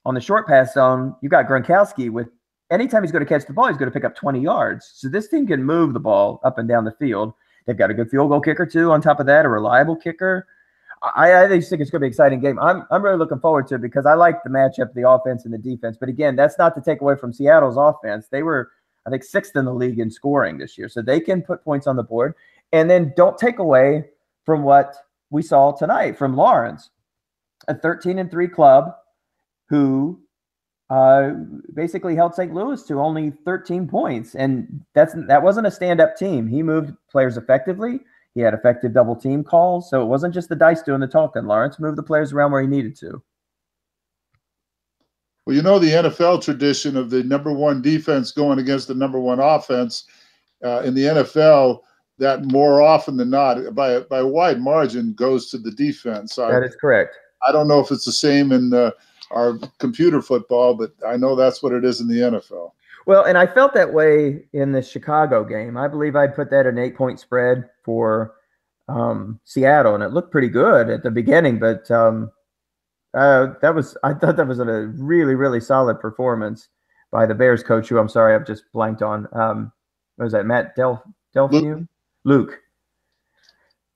on the short pass zone, you got Gronkowski with anytime he's going to catch the ball, he's going to pick up 20 yards. So this team can move the ball up and down the field. They've got a good field goal kicker too. On top of that, a reliable kicker. I just think it's going to be an exciting game. I'm really looking forward to it because I like the matchup, the offense and the defense. But again, that's not to take away from Seattle's offense. They were, I think, 6th in the league in scoring this year. So they can put points on the board. And then don't take away from what we saw tonight from Lawrence, a 13-3 club who basically held St. Louis to only 13 points. And that wasn't a stand-up team. He moved players effectively. He had effective double team calls. So it wasn't just the dice doing the talking. Lawrence moved the players around where he needed to. Well, you know the NFL tradition of the number 1 defense going against the number 1 offense. In the NFL, that more often than not, by a wide margin, goes to the defense. That is correct. I don't know if it's the same in our computer football, but I know that's what it is in the NFL. Well, and I felt that way in the Chicago game. I believe I put that an 8-point spread for Seattle, and it looked pretty good at the beginning. But I thought that was a really, really solid performance by the Bears coach, who I'm sorry I've just blanked on. What was that? Matt Delphine? Luke,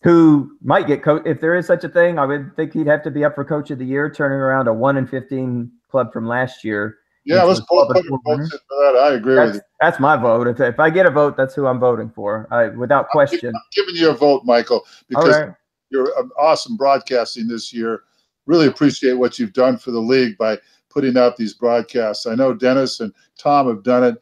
who might get coach if there is such a thing. I would think he'd have to be up for Coach of the Year, turning around a 1-15 club from last year. Yeah, let's both put your votes in for that. I agree with you. That's my vote. If I get a vote, that's who I'm voting for, without question. I'm giving you a vote, Michael, because you're awesome broadcasting this year. Really appreciate what you've done for the league by putting out these broadcasts. I know Dennis and Tom have done it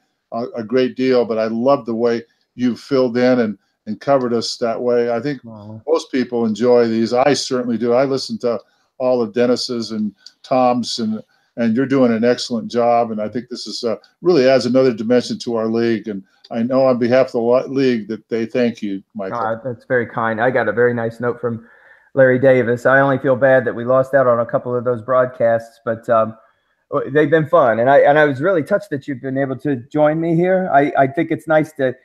a great deal, but I love the way you've filled in and covered us that way. I think most people enjoy these. I certainly do. I listen to all of Dennis's and Tom's and and you're doing an excellent job. And I think this is really adds another dimension to our league. And I know on behalf of the league that they thank you, Michael. That's very kind. I got a very nice note from Larry Davis. I only feel bad that we lost out on a couple of those broadcasts, but they've been fun. And I was really touched that you've been able to join me here. I think it's nice to,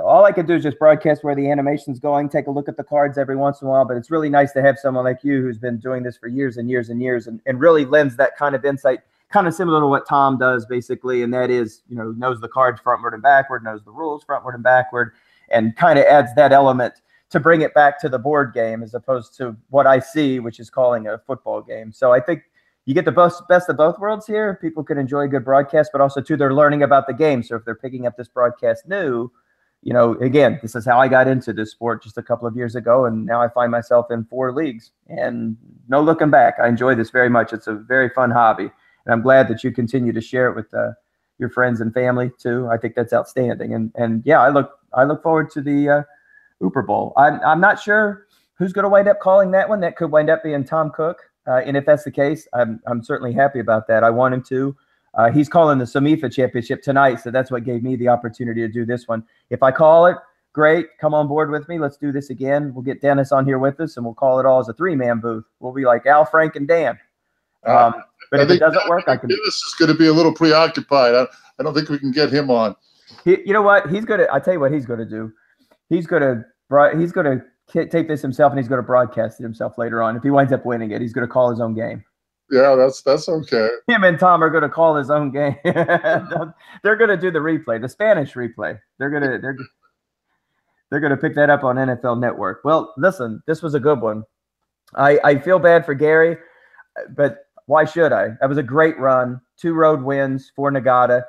all I could do is just broadcast where the animation's going, take a look at the cards every once in a while, but it's really nice to have someone like you who's been doing this for years and years and years and really lends that kind of insight, kind of similar to what Tom does basically. And that is, knows the cards frontward and backward, knows the rules frontward and backward, and kind of adds that element to bring it back to the board game as opposed to what I see, which is calling a football game. So I think you get the best of both worlds here. People can enjoy a good broadcast, but also too, they're learning about the game. So if they're picking up this broadcast new, again, this is how I got into this sport just a couple of years ago. And now I find myself in 4 leagues and no looking back. I enjoy this very much. It's a very fun hobby. And I'm glad that you continue to share it with your friends and family too. I think that's outstanding. And yeah, I look forward to the Uber Bowl. I'm not sure who's going to wind up calling that one. That could wind up being Tom Cook. And if that's the case, I'm certainly happy about that. I want him to. He's calling the SOMIFA championship tonight, so that's what gave me the opportunity to do this one. If I call it, great. Come on board with me. Let's do this again. We'll get Dennis on here with us, and we'll call it all as a 3-man booth. We'll be like Al, Frank, and Dan. But if it doesn't work, I can. Dennis is going to be a little preoccupied. I don't think we can get him on. You know what? I tell you what he's going to do. He's going to tape this himself, and he's going to broadcast it himself later on. If he winds up winning it, he's going to call his own game. Yeah, that's okay. Him and Tom are going to call his own game. They're going to do the replay, the Spanish replay. They're going to pick that up on NFL Network. Well, listen, this was a good one. I feel bad for Gary, but why should I? That was a great run. 2 road wins for Nagata.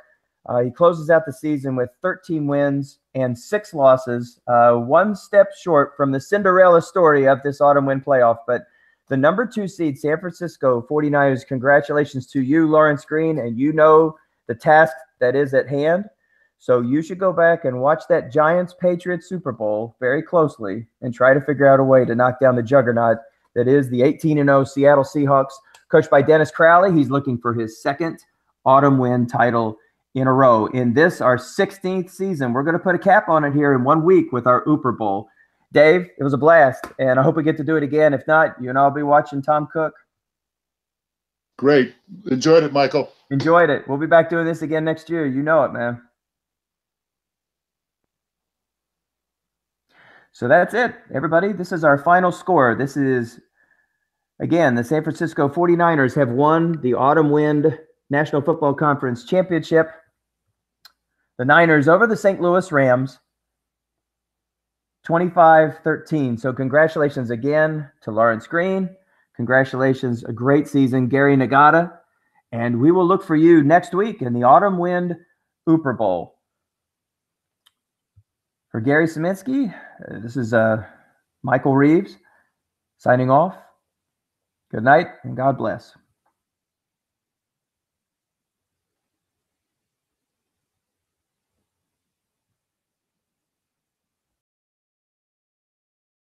He closes out the season with 13 wins and 6 losses, 1 step short from the Cinderella story of this autumn win playoff. But the number 2 seed, San Francisco 49ers, congratulations to you, Lawrence Green, and the task that is at hand. So you should go back and watch that Giants-Patriots Super Bowl very closely and try to figure out a way to knock down the juggernaut that is the 18-0 Seattle Seahawks, coached by Dennis Crowley. He's looking for his 2nd autumn win title in a row. In this, our 16th season, we're going to put a cap on it here in 1 week with our Uber Bowl. Dave, it was a blast, and I hope we get to do it again. If not, you and I'll be watching Tom Cook. Great. Enjoyed it, Michael. Enjoyed it. We'll be back doing this again next year. You know it, man. So that's it, everybody. This is our final score. This is, again, the San Francisco 49ers have won the Autumn Wind National Football Conference Championship. The Niners over the St. Louis Rams, 25-13. So congratulations again to Lawrence Green. Congratulations, a great season, Gary Nagata. And we will look for you next week in the Autumn Wind Uber Bowl. For Gary Saminsky, this is Michael Reeves signing off. Good night and God bless.